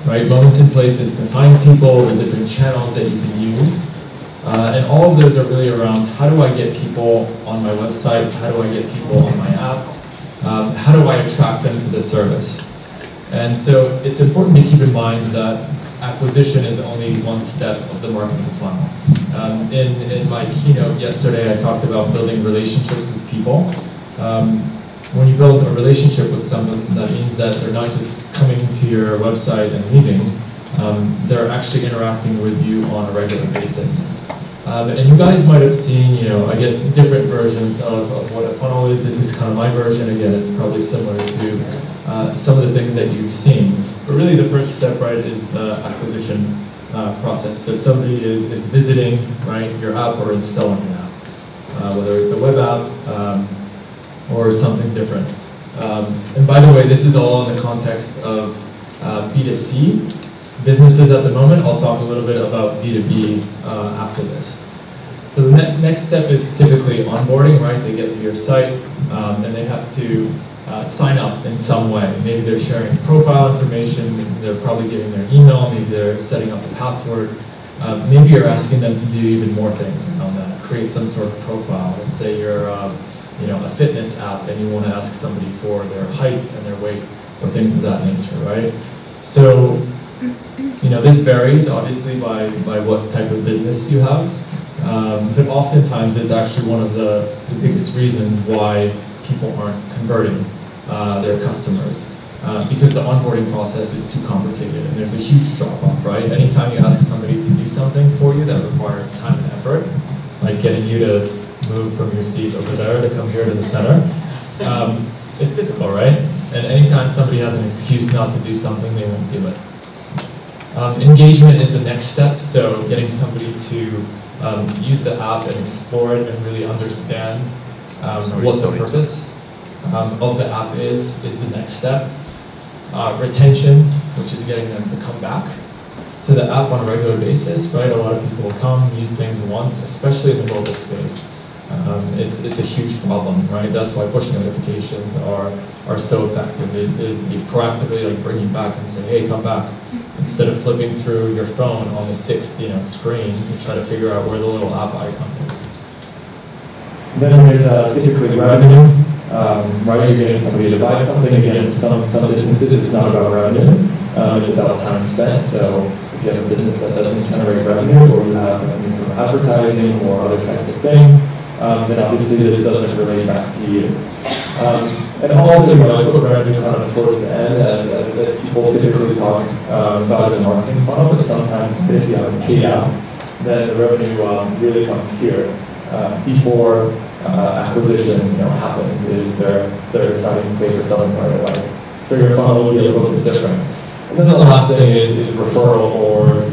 right, moments and places to find people, the different channels that you can use. And all of those are really around how do I get people on my website, how do I get people on my app, how do I attract them to the service. And so it's important to keep in mind that acquisition is only one step of the marketing funnel. In my keynote yesterday, I talked about building relationships with people. When you build a relationship with someone, that means that they're not just coming to your website and leaving, they're actually interacting with you on a regular basis. And you guys might have seen, I guess different versions of what a funnel is. This is kind of my version. Again, it's probably similar to some of the things that you've seen. But really the first step, right, is the acquisition process. So somebody is visiting, right, your app or installing an app, whether it's a web app or something different. And by the way, this is all in the context of B2C businesses at the moment. I'll talk a little bit about B2B after this. So the next step is typically onboarding, right? They get to your site and they have to sign up in some way. Maybe they're sharing profile information, they're probably giving their email, maybe they're setting up a password. Maybe you're asking them to do even more things around that. Create some sort of profile. Let's say you're a fitness app and you want to ask somebody for their height and their weight or things of that nature, right? So, this varies obviously by what type of business you have, but oftentimes it's actually one of the biggest reasons why people aren't converting their customers, because the onboarding process is too complicated and there's a huge drop-off, right? Anytime you ask somebody to do something for you that requires time and effort, like getting you to move from your seat over there to come here to the center, it's difficult, right? And anytime somebody has an excuse not to do something, they won't do it. Engagement is the next step, so getting somebody to use the app and explore it and really understand what the purpose of the app is the next step. Retention, which is getting them to come back to the app on a regular basis, right? A lot of people will come, use things once, especially in the mobile space. It's a huge problem, right? That's why push notifications are so effective, is they proactively bring you back and say, hey, come back, instead of flipping through your phone on the sixth screen to try to figure out where the little app icon is. Then there's typically revenue, right? You're getting somebody to buy something. Again, for some businesses, it's not about revenue, it's about time spent. So if you have a business that doesn't generate revenue, or you have revenue from advertising or other types of things, then obviously this doesn't relate back to you. And also, I put revenue kind of towards the end, as people typically talk about the marketing funnel, but sometimes if you have a paid app, then the revenue really comes here before acquisition happens, is they're deciding to pay for something right away. So your funnel will be a little bit different. And then the last thing is referral, or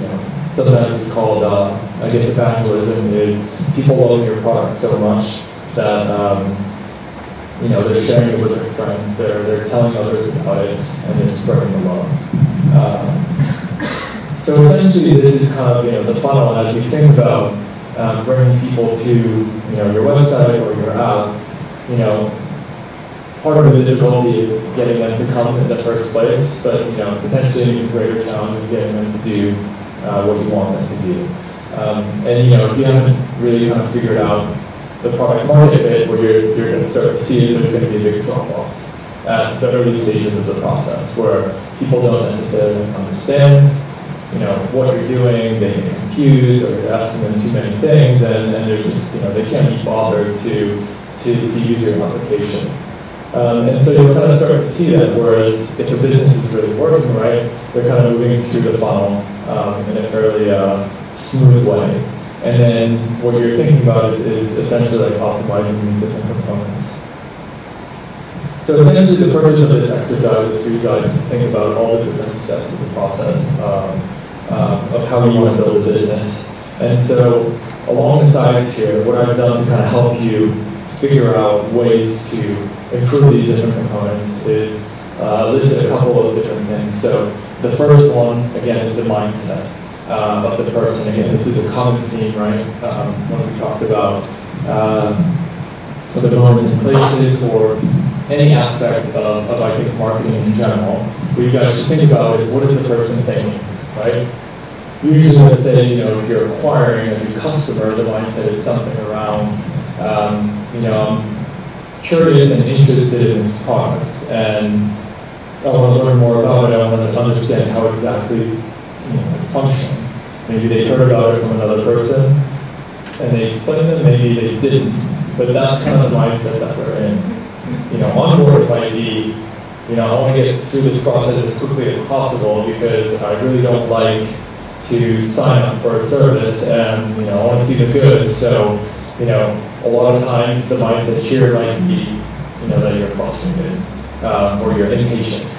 sometimes it's called, I guess, evangelism, is people love your product so much that they're sharing it with their friends, they're telling others about it, and they're spreading the love. So essentially, this is kind of the funnel as you think about bringing people to your website or your app. Part of the difficulty is getting them to come in the first place, but potentially an even greater challenge is getting them to do what you want them to do. And if you haven't really kind of figured out the product market fit, what you're going to start to see is there's going to be a big drop-off at the early stages of the process, where people don't necessarily understand what you're doing, they get confused, or you're asking them too many things, and they're just, they can't be bothered to use your application. And so you'll kind of start to see that, whereas if a business is really working right, they're kind of moving through the funnel in a fairly smooth way. And then what you're thinking about is essentially optimizing these different components. So essentially the purpose of this exercise is for you guys to think about all the different steps of the process of how you want to build a business. And so along the sides here, what I've done to kind of help you figure out ways to improve these different components is listed a couple of different things. So the first one, again, is the mindset of the person. Again, this is a common theme, right? When we talked about the moments and places, or any aspect of I think, marketing in general, what you guys should think about is, what is the person thinking, right? Usually, let's say, if you're acquiring a new customer, the mindset is something around, I'm curious and interested in this product, and I want to learn more about it. I want to understand how exactly it functions. Maybe they heard about it from another person, and they explained it. Maybe they didn't, but that's kind of the mindset that they're in. Onboarding might be, I want to get through this process as quickly as possible because I really don't like, to sign up for a service, and I want to see the goods. So a lot of times the mindset here might be that you're frustrated or you're impatient.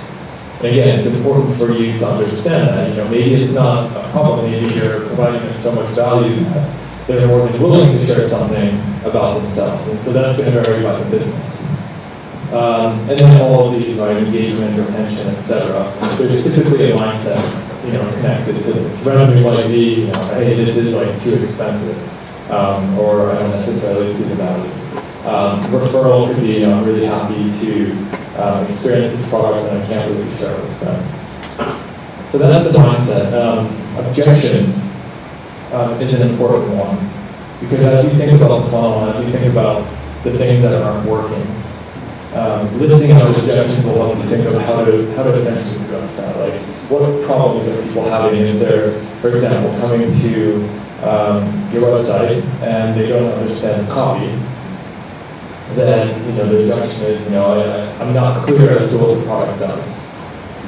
And again, it's important for you to understand that maybe it's not a problem. Maybe you're providing them so much value that they're more than willing to share something about themselves, and so that's going to vary by the business. And then all of these, right, engagement, retention, etc. There's typically a mindset, connected to this. Revenue might be, hey, this is like too expensive, or I don't necessarily see the value. Referral could be, I'm really happy to experience this product and I can't wait to share it with friends. So that's the mindset. Objections is an important one, because as you think about the funnel, as you think about the things that aren't working, listing out objections will help you think of how to essentially address that. Like, what problems are people having if they're, for example, coming to your website and they don't understand the copy? Then the objection is, I'm not clear as to what the product does.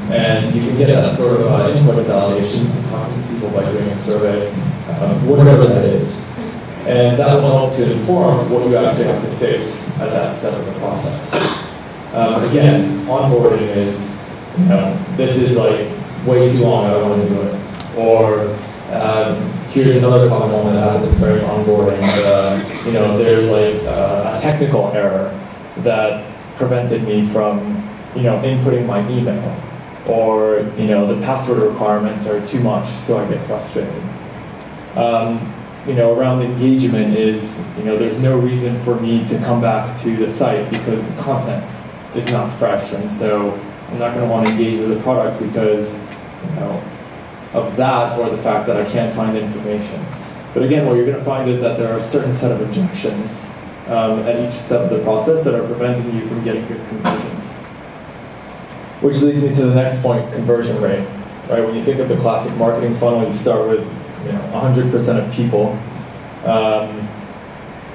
And you can get that sort of input validation from talking to people by doing a survey, whatever that is. And that will help to inform what you actually have to fix at that step of the process. Again, onboarding is, this is like way too long, I don't want to do it. Or here's another common one that happens during onboarding. There's like a technical error that prevented me from, inputting my email. Or, the password requirements are too much, so I get frustrated. Around engagement is, there's no reason for me to come back to the site because the content is not fresh, and so I'm not going to want to engage with the product because, of that, or the fact that I can't find information. But again, what you're going to find is that there are a certain set of objections at each step of the process that are preventing you from getting good conversions. Which leads me to the next point, conversion rate. Right? When you think of the classic marketing funnel, you start with 100% of people.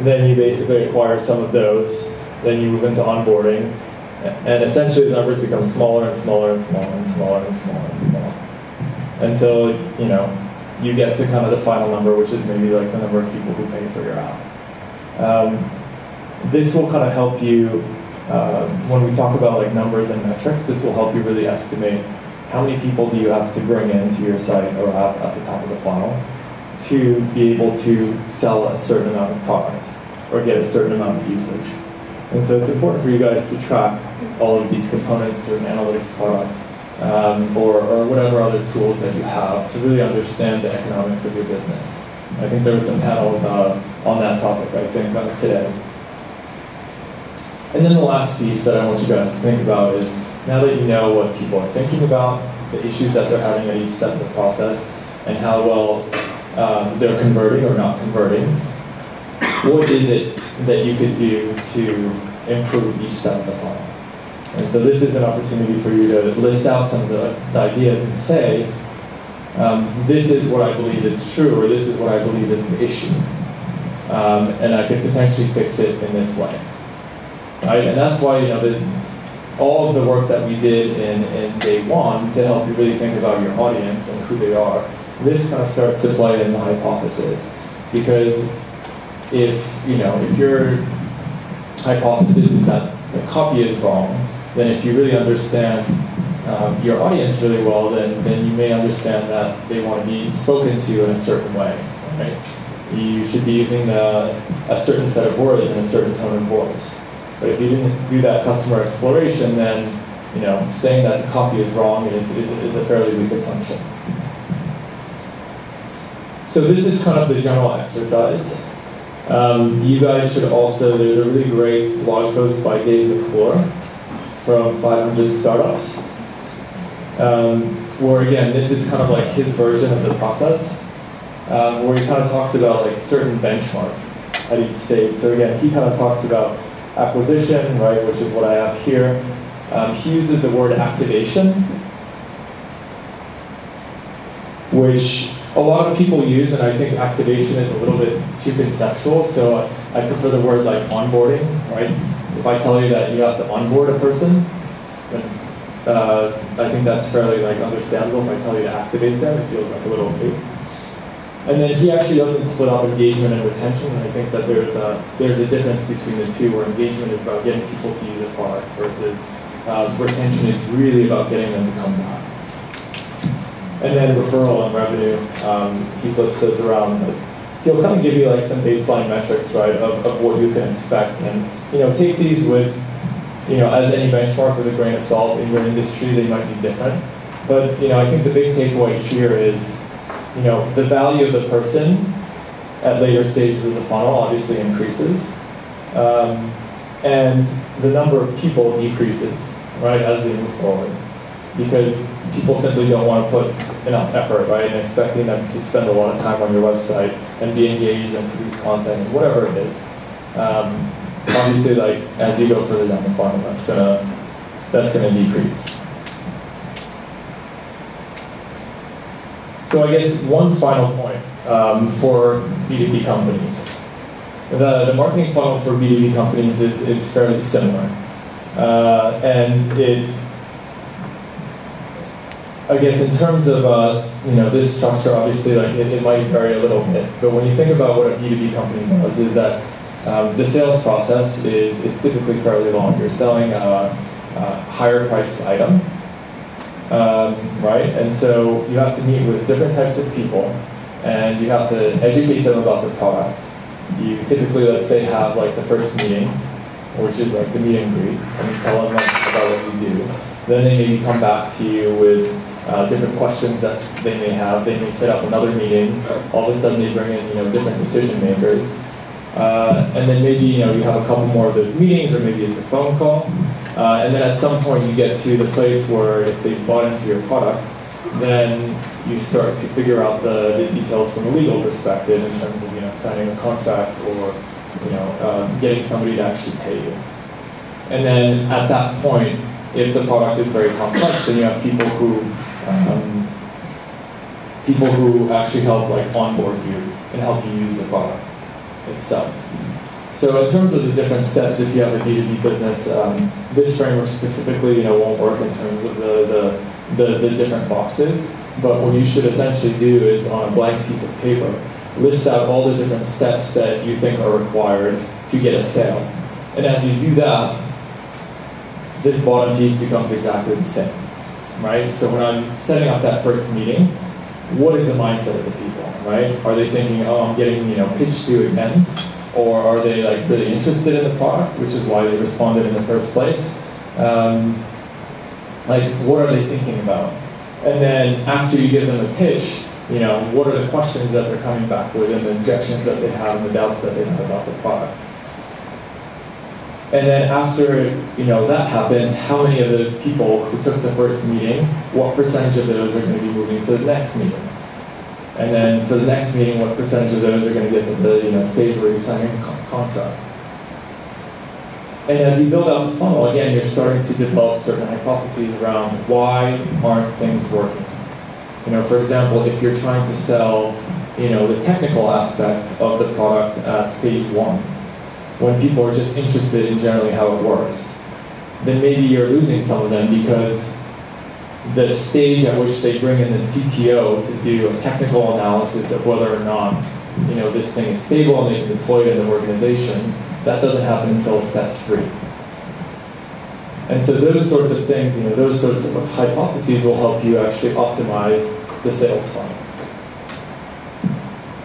Then you basically acquire some of those. Then you move into onboarding. And essentially the numbers become smaller and smaller and smaller and smaller and smaller and smaller. Until, you get to kind of the final number, which is maybe like the number of people who pay for your app. This will kind of help you, when we talk about like numbers and metrics, this will help you really estimate how many people do you have to bring into your site or app at the top of the funnel to be able to sell a certain amount of product or get a certain amount of usage. And so it's important for you guys to track all of these components through an analytics product or whatever other tools that you have to really understand the economics of your business. I think there were some panels on that topic, I think, today. And then the last piece that I want you guys to think about is, now that you know what people are thinking about, the issues that they're having at each step of the process, and how well they're converting or not converting, what is it that you could do to improve each step of the funnel? And so this is an opportunity for you to list out some of the ideas and say, this is what I believe is true, or this is what I believe is the issue. And I could potentially fix it in this way. Right? And that's why all of the work that we did in day one to help you really think about your audience and who they are, this kind of starts to play in the hypothesis. Because if your hypothesis is that the copy is wrong, then if you really understand your audience really well, then you may understand that they want to be spoken to in a certain way. Right? You should be using a certain set of words and a certain tone of voice. But if you didn't do that customer exploration, then saying that the copy is wrong is a fairly weak assumption. So this is kind of the general exercise. You guys should also, there's a really great blog post by Dave McClure from 500 Startups, where again, this is kind of like his version of the process, where he kind of talks about like certain benchmarks at each stage. So again, he kind of talks about acquisition, right, which is what I have here. He uses the word activation, which a lot of people use, and I think activation is a little bit too conceptual, so I prefer the word like onboarding, right? If I tell you that you have to onboard a person, then I think that's fairly like understandable. If I tell you to activate them, it feels like a little big. And then he actually doesn't split up engagement and retention, and I think that there's a difference between the two, where engagement is about getting people to use a product versus retention is really about getting them to come back. And then referral and revenue, he flips those around. He'll kind of give you like some baseline metrics, right, of what you can expect, and take these with, as any benchmark with a grain of salt. In your industry, they might be different, but I think the big takeaway here is, the value of the person at later stages of the funnel obviously increases, and the number of people decreases, right, as they move forward, because people simply don't want to put enough effort, right, and expecting them to spend a lot of time on your website and be engaged and produce content and whatever it is. Obviously, like as you go further down the funnel, that's gonna decrease. So I guess one final point for B2B companies. The marketing funnel for B2B companies is fairly similar. And I guess in terms of this structure, obviously like it might vary a little bit. But when you think about what a B2B company does, is that the sales process is typically fairly long. You're selling a higher priced item. Right? And so you have to meet with different types of people, and you have to educate them about the product. You typically, let's say, have like the first meeting, which is like the meet and greet, and you tell them about what you do. Then they maybe come back to you with different questions that they may have. They may set up another meeting. All of a sudden, they bring in different decision makers, and then maybe you have a couple more of those meetings, or maybe it's a phone call. And then at some point you get to the place where if they bought into your product, then you start to figure out the details from a legal perspective in terms of signing a contract or getting somebody to actually pay you. And then at that point, if the product is very complex, then you have people who actually help like onboard you and help you use the product itself. So in terms of the different steps, if you have a B2B business, this framework specifically, won't work in terms of the different boxes. But what you should essentially do is, on a blank piece of paper, list out all the different steps that you think are required to get a sale. And as you do that, this bottom piece becomes exactly the same, right? So when I'm setting up that first meeting, what is the mindset of the people, right? Are they thinking, oh, I'm getting pitched to again? Or are they like really interested in the product, which is why they responded in the first place? Like, what are they thinking about? And then after you give them a pitch, what are the questions that they're coming back with, and the objections that they have, and the doubts that they have about the product? And then after that happens, how many of those people who took the first meeting, what percentage of those are going to be moving to the next meeting? And then for the next meeting, what percentage of those are going to get to the stage where you're signing a contract? And as you build out the funnel, again, you're starting to develop certain hypotheses around why aren't things working. For example, if you're trying to sell, the technical aspect of the product at stage 1, when people are just interested in generally how it works, then maybe you're losing some of them because the stage at which they bring in the CTO to do a technical analysis of whether or not this thing is stable and they can deploy it in the organization, that doesn't happen until step 3. And so those sorts of things, those sorts of hypotheses will help you actually optimize the sales funnel.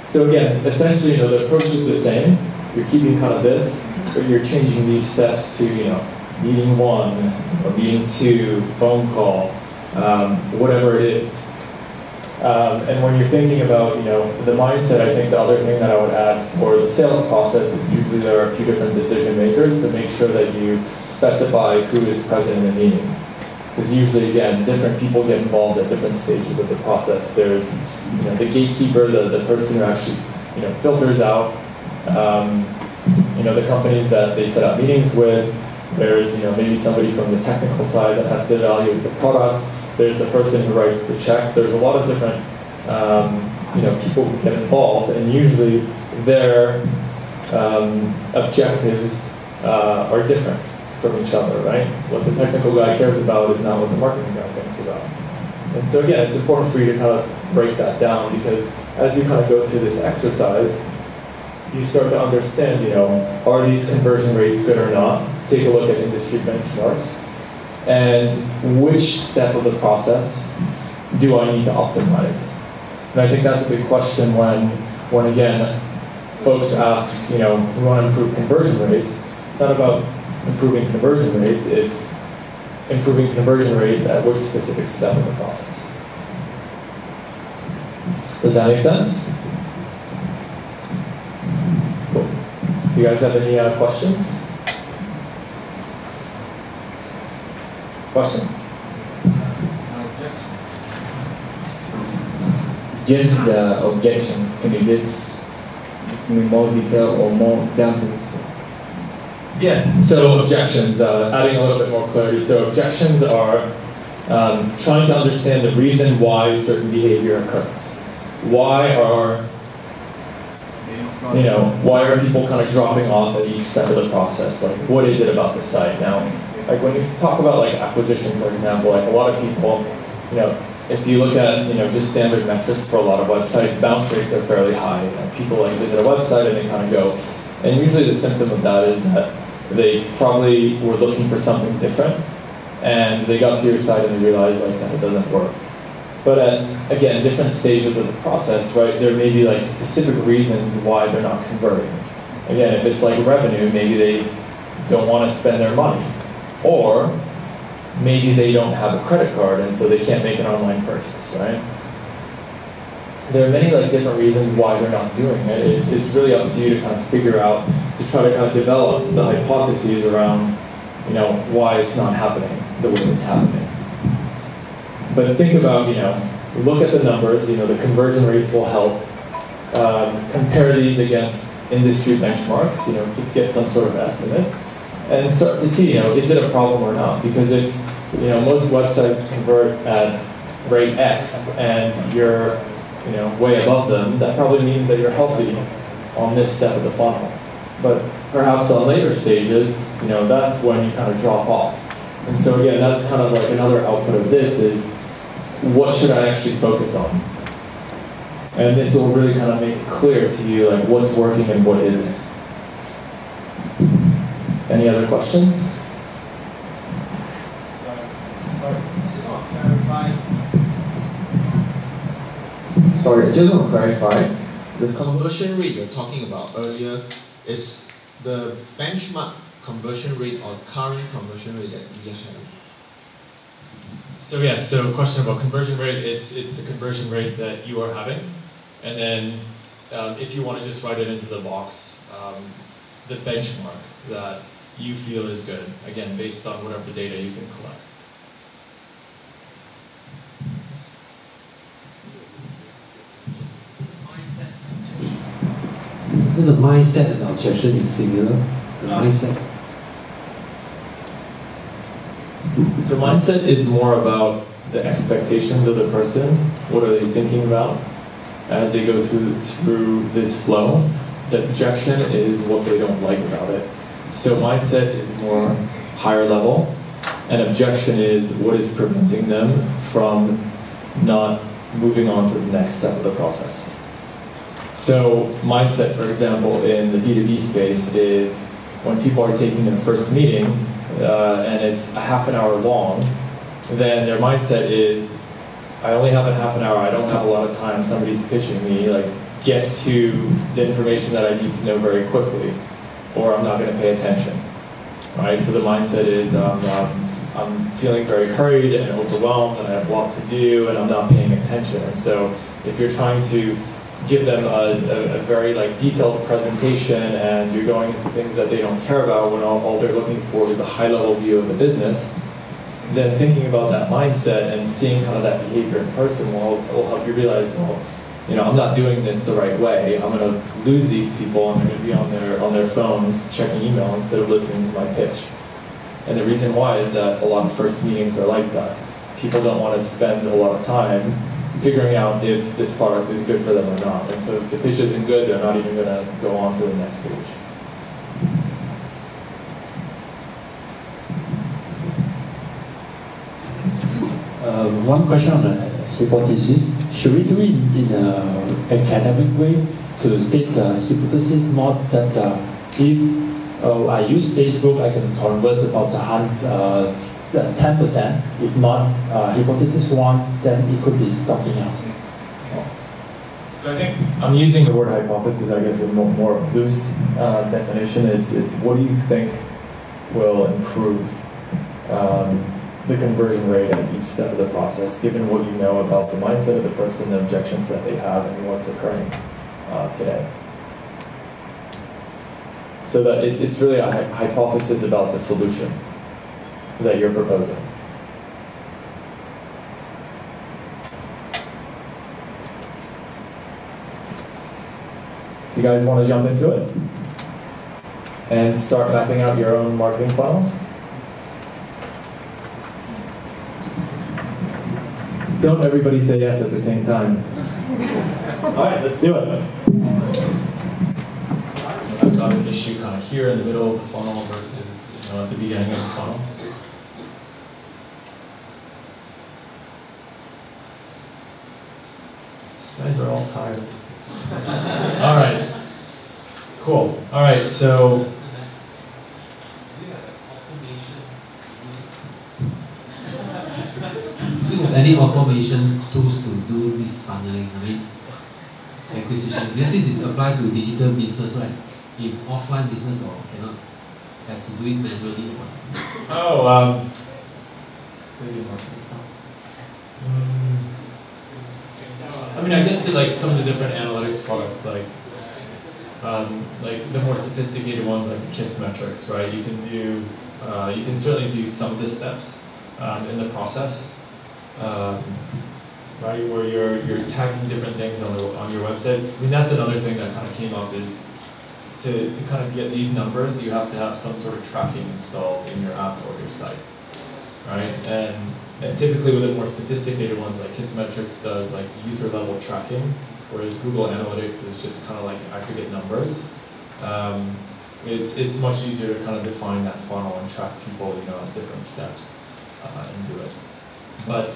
So again, essentially, the approach is the same. You're keeping kind of this, but you're changing these steps to, meeting 1, or meeting 2, phone call, whatever it is. And when you're thinking about, the mindset, I think the other thing that I would add for the sales process is usually there are a few different decision makers, so make sure that you specify who is present in the meeting. Because usually, again, different people get involved at different stages of the process. There's, the gatekeeper, the person who actually, filters out, the companies that they set up meetings with. There's, maybe somebody from the technical side that has to evaluate the product. There's the person who writes the check. There's a lot of different, people who get involved, and usually their objectives are different. from each other, right? What the technical guy cares about is not what the marketing guy thinks about. And so again, it's important for you to kind of break that down, because as you kind of go through this exercise, you start to understand, you know, are these conversion rates good or not? Take a look at industry benchmarks. And which step of the process do I need to optimize? And I think that's a big question when again, folks ask, you know, we want to improve conversion rates. It's not about improving conversion rates, it's improving conversion rates at which specific step of the process. Does that make sense? Cool. Do you guys have any questions? Question? Just the objection, can you just give me more detail or more examples? Yes. So objections, adding a little bit more clarity. So objections are trying to understand the reason why certain behavior occurs. Why are people kind of dropping off at each step of the process? Like, what is it about the site? Now, like when you talk about like acquisition, for example, like a lot of people, you know, if you look at, you know, just standard metrics for a lot of websites, bounce rates are fairly high. You know, people like visit a website and they kind of go, and usually the symptom of that is that they probably were looking for something different, and they got to your site and they realized like that it doesn't work. But at, again, different stages of the process, right, there may be like specific reasons why they're not converting. Again, if it's like revenue, maybe they don't want to spend their money. Or maybe they don't have a credit card and so they can't make an online purchase, right? There are many like different reasons why they're not doing it. It's really up to you to kind of figure out, to try to kind of develop the hypotheses around, you know, why it's not happening the way it's happening. But think about, you know, look at the numbers, you know, the conversion rates will help. Compare these against industry benchmarks, you know, just get some sort of estimate. And start to see, you know, is it a problem or not? Because if, you know, most websites convert at rate X and you're, you know, way above them, that probably means that you're healthy on this step of the funnel. But perhaps on later stages, you know, that's when you kind of drop off. And so again, that's kind of like another output of this is, what should I actually focus on? And this will really kind of make it clear to you, like, what's working and what isn't. Any other questions? Sorry, I just want to clarify. The conversion rate you're talking about earlier is the benchmark conversion rate or current conversion rate that we are having. So yes, so question about conversion rate, it's the conversion rate that you are having. And then if you want to just write it into the box, the benchmark that you feel is good, again, based on whatever data you can collect. So the mindset and the objection is similar, the mindset. So mindset is more about the expectations of the person. What are they thinking about as they go through this flow? The objection is what they don't like about it. So mindset is more higher level, and objection is what is preventing them from not moving on to the next step of the process. So mindset, for example, in the B2B space is when people are taking their first meeting and it's a half an hour long, then their mindset is, I only have a half an hour, I don't have a lot of time, somebody's pitching me, like, get to the information that I need to know very quickly, or I'm not going to pay attention, right? So the mindset is, I'm feeling very hurried and overwhelmed and I have a lot to do and I'm not paying attention. And so if you're trying to give them a very like detailed presentation and you're going into things that they don't care about when all they're looking for is a high-level view of the business, then thinking about that mindset and seeing kind of that behavior in person will help you realize, well, you know, I'm not doing this the right way. I'm going to lose these people and they're going to be on their phones checking email instead of listening to my pitch. And the reason why is that a lot of first meetings are like that. People don't want to spend a lot of time figuring out if this product is good for them or not. And so if the pitch isn't good, they're not even going to go on to the next stage. one question on the hypothesis. Should we do it in an academic way to state the hypothesis, not that if I use Facebook, I can convert about 10%. If not, hypothesis 1, then it could be something else. So I think I'm using the word hypothesis, I guess, in more loose definition. It's what do you think will improve the conversion rate at each step of the process, given what you know about the mindset of the person, the objections that they have, and what's occurring today. So that it's really a hypothesis about the solution that you're proposing. Do you guys want to jump into it and start mapping out your own marketing funnels? Don't everybody say yes at the same time. All right, let's do it. I've got an issue kind of here in the middle of the funnel versus at the beginning of the funnel. You guys are all tired. All right. Cool. All right, so do you have any automation tools to do this funneling? I mean, acquisition. Because this is applied to digital business, right? If offline business or cannot have to do it manually or what? oh, I mean, I guess like some of the different analytics products, like the more sophisticated ones, like KISS metrics, right? You can do, you can certainly do some of the steps in the process, right? Where you're tagging different things on your website. I mean, that's another thing that kind of came up is to kind of get these numbers, you have to have some sort of tracking installed in your app or your site, right? And typically with the more sophisticated ones, like Kissmetrics does like user level tracking, whereas Google Analytics is just kind of like aggregate numbers. It's much easier to kind of define that funnel and track people, at different steps and do it. But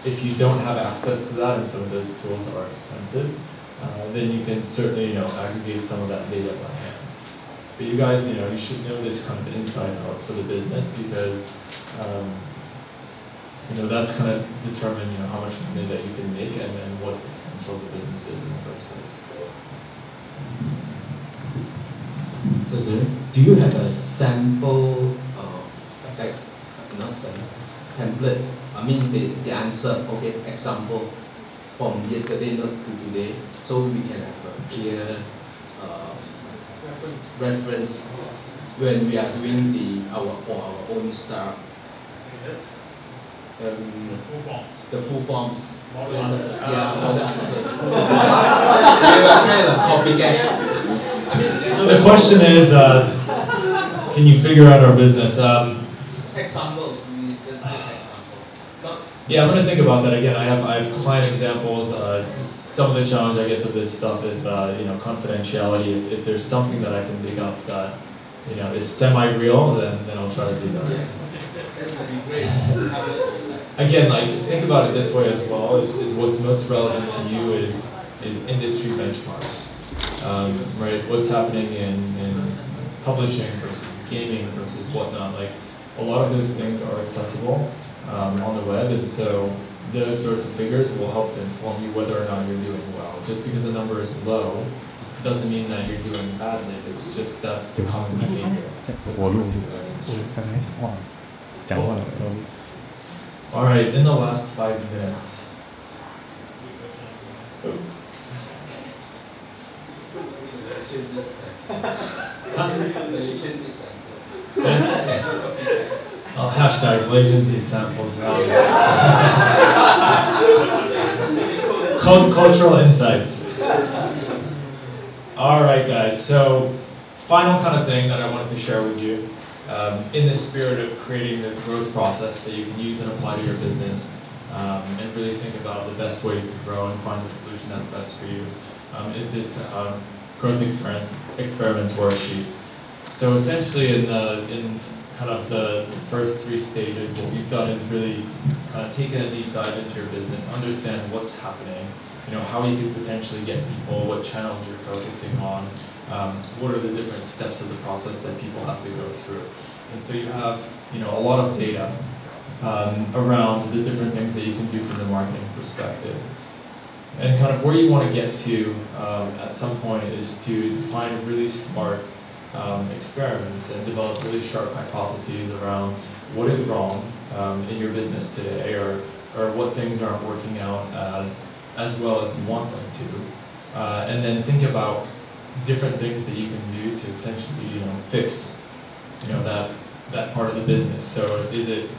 if you don't have access to that, and some of those tools are expensive, then you can certainly aggregate some of that data by hand. But you guys, you should know this kind of inside out for the business because. That's kind of determine, how much money that you can make and what the potential of the business is in the first place. Cezary, do you have a sample, template? I mean, the answer, okay, example from yesterday not to today, so we can have a clear reference when we are doing for our own startup. Yes. The full forms. All the answers. Yeah, all the answers. We were kind of copycat. So the question is, can you figure out our business? Example. We just take example. Yeah, I'm going to think about that again. I have client examples. Some of the challenge, I guess, of this stuff is, confidentiality. If there's something that I can dig up that, is semi-real, then I'll try to do that. That would be great. Again, think about it this way as well, is what's most relevant to you is industry benchmarks, right? What's happening in publishing versus gaming versus whatnot. A lot of those things are accessible on the web, and so those sorts of figures will help to inform you whether or not you're doing well. Just because a number is low doesn't mean that you're doing badly. It's just that's the common behavior. All right, in the last 5 minutes. Hashtag Malaysians eat samples now. Cultural insights. All right, guys. So, final kind of thing that I wanted to share with you. In the spirit of creating this growth process that you can use and apply to your business and really think about the best ways to grow and find the solution that's best for you, is this growth experiments worksheet. So essentially in kind of the first 3 stages, what we've done is really kind of taken a deep dive into your business, understand what's happening, how you could potentially get people, what channels you're focusing on, what are the different steps of the process that people have to go through. And so you have, a lot of data around the different things that you can do from the marketing perspective. And kind of where you want to get to at some point is to define really smart experiments and develop really sharp hypotheses around what is wrong in your business today, or what things aren't working out as well as you want them to. And then think about different things that you can do to essentially fix that part of the business. So is it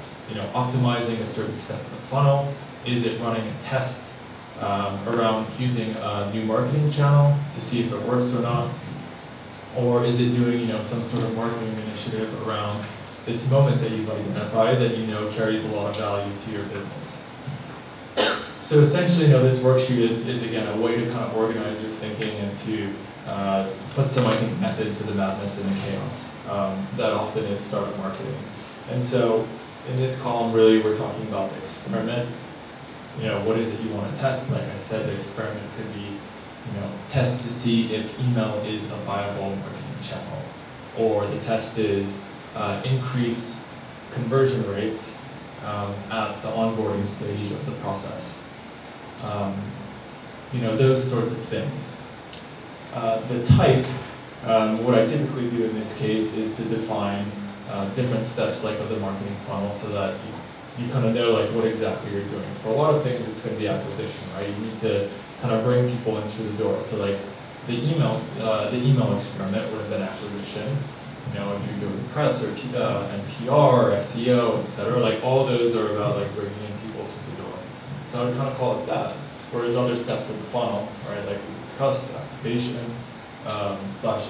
optimizing a certain step of the funnel? Is it running a test around using a new marketing channel to see if it works or not? Or is it doing some sort of marketing initiative around this moment that you've identified that carries a lot of value to your business? So essentially, this worksheet is again a way to kind of organize your thinking and to put some, I think, method to the madness and the chaos that often is startup marketing. And so in this column, really, we're talking about the experiment. What is it you want to test? Like I said, the experiment could be, test to see if email is a viable marketing channel, or the test is increase conversion rates at the onboarding stage of the process. Those sorts of things. The type, what I typically do in this case is to define different steps of the marketing funnel so that you kind of know what exactly you're doing. For a lot of things, it's going to be acquisition, right? You need to kind of bring people in through the door. So the email experiment would have been acquisition. If you do with press or PR or SEO, etc., all those are about bringing in people through the door. So I would kind of call it that. Whereas other steps of the funnel, right, like we discussed, activation, /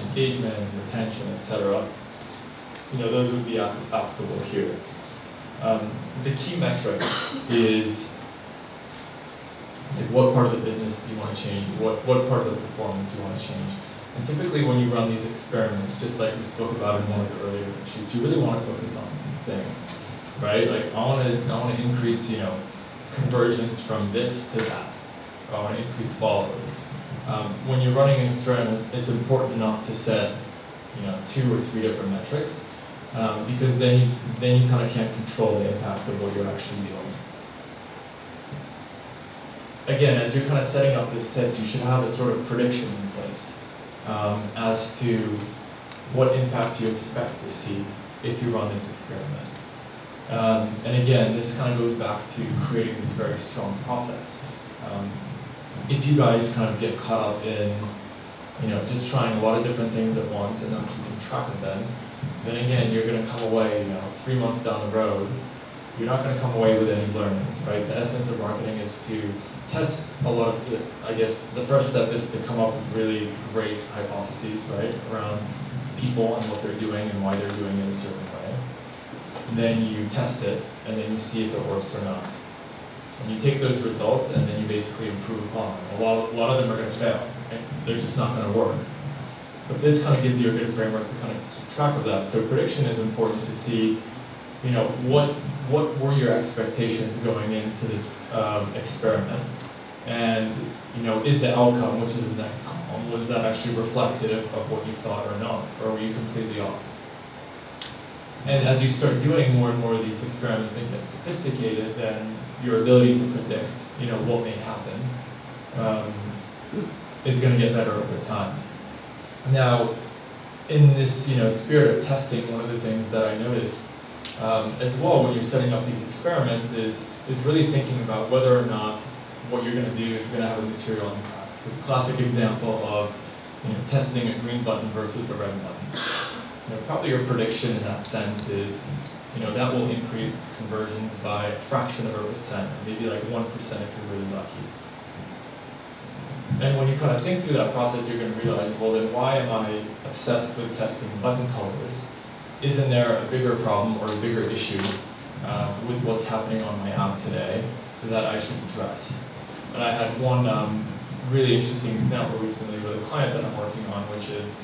engagement, retention, etc., those would be applicable here. The key metric is what part of the business do you want to change, what part of the performance you want to change. And typically when you run these experiments, just like we spoke about in one of the earlier sheets, you really want to focus on one thing, right? I want to increase, conversions from this to that. I want to increase followers. When you're running an experiment, it's important not to set, 2 or 3 different metrics, because then you kind of can't control the impact of what you're actually doing. Again, as you're kind of setting up this test, you should have a sort of prediction in place as to what impact you expect to see if you run this experiment. And again, this kind of goes back to creating this very strong process. If you guys kind of get caught up in, just trying a lot of different things at once and not keeping track of them, then again, you're going to come away, 3 months down the road, you're not going to come away with any learnings, right? The essence of marketing is to test a lot of, I guess, the first step is to come up with really great hypotheses, right, around people and what they're doing and why they're doing it a certain way. And then you test it, and then you see if it works or not. And you take those results, and then you basically improve upon them. A lot of them are going to fail, right? They're just not going to work. But this kind of gives you a good framework to kind of keep track of that. So prediction is important to see, what were your expectations going into this experiment? And, is the outcome, which is the next column, was that actually reflective of what you thought or not? Or were you completely off? And as you start doing more and more of these experiments and get sophisticated, then your ability to predict, what may happen is going to get better over time. Now, in this, spirit of testing, one of the things that I noticed as well when you're setting up these experiments is really thinking about whether or not what you're going to do is going to have a material impact. So the classic example of testing a green button versus a red button. Probably your prediction in that sense is that will increase conversions by a fraction of a percent, maybe 1% if you're really lucky. And when you kind of think through that process, you're going to realize, well, then why am I obsessed with testing button colors? Isn't there a bigger problem or a bigger issue with what's happening on my app today that I should address? And I had one really interesting example recently with a client that I'm working on, which is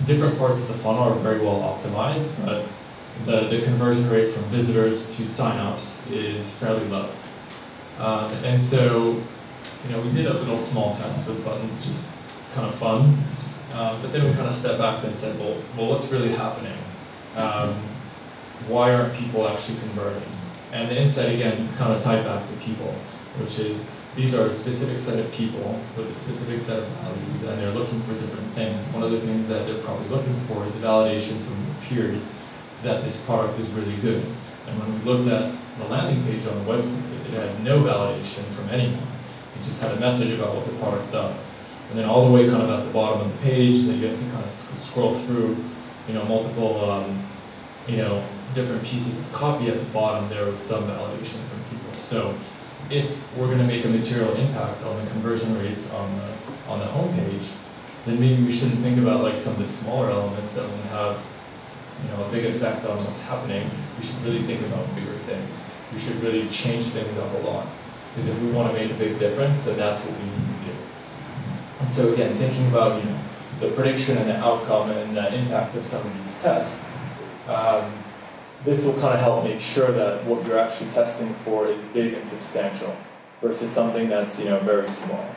different parts of the funnel are very well optimized, but the conversion rate from visitors to signups is fairly low. And so, we did a little small test with buttons, just kind of fun. But then we kind of stepped back and said, well, what's really happening? Why aren't people actually converting? And the insight, again, kind of tied back to people, which is these are a specific set of people with a specific set of values, and they're looking for different things. One of the things that they're probably looking for is validation from their peers that this product is really good. And when we looked at the landing page on the website, it had no validation from anyone. It just had a message about what the product does. And then all the way kind of at the bottom of the page, that you have to kind of scroll through, multiple, different pieces of copy at the bottom. There was some validation from people. So if we're going to make a material impact on the conversion rates on the homepage, then maybe we shouldn't think about like some of the smaller elements that won't have a big effect on what's happening. We should really think about bigger things. We should really change things up a lot. Because if we want to make a big difference, then that's what we need to do. And so again, thinking about the prediction and the outcome and the impact of some of these tests, this will kind of help make sure that what you're actually testing for is big and substantial versus something that's very small.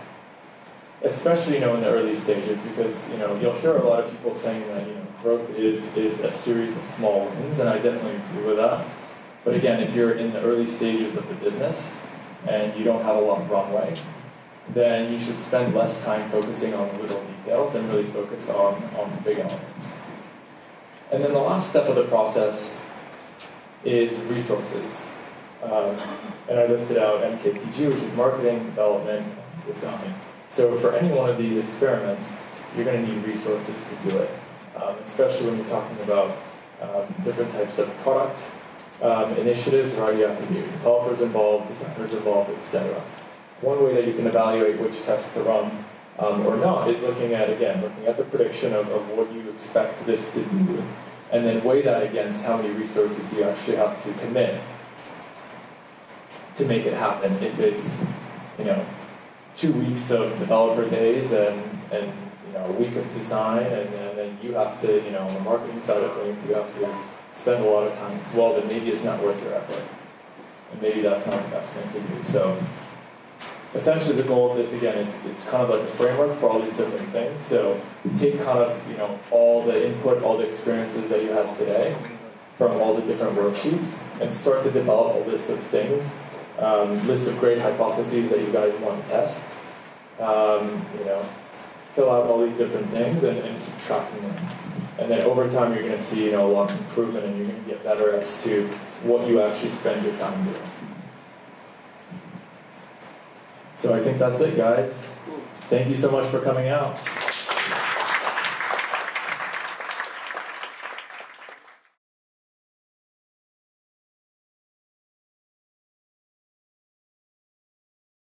Especially in the early stages, because you'll hear a lot of people saying that growth is a series of small wins, and I definitely agree with that. But again, if you're in the early stages of the business and you don't have a lot of runway, then you should spend less time focusing on the little details and really focus on the big elements. And then the last step of the process is resources. And I listed out MKTG, which is marketing, development, and design. So for any one of these experiments, you're going to need resources to do it, especially when you're talking about different types of product initiatives, right? You have to get developers involved, designers involved, etc. One way that you can evaluate which tests to run or not is looking at the prediction of what you expect this to do, and then weigh that against how many resources you actually have to commit to make it happen. If it's 2 weeks of developer days and a week of design, and then you have to, on the marketing side of things, you have to spend a lot of time as well, then maybe it's not worth your effort. And maybe that's not the best thing to do. So essentially the goal of this, again, it's kind of like a framework for all these different things. So take kind of, all the input, all the experiences that you had today from all the different worksheets and start to develop a list of things, list of great hypotheses that you guys want to test. Fill out all these different things and keep tracking them. And then over time, you're going to see a lot of improvement, and you're going to get better as to what you actually spend your time doing. So I think that's it, guys. Thank you so much for coming out.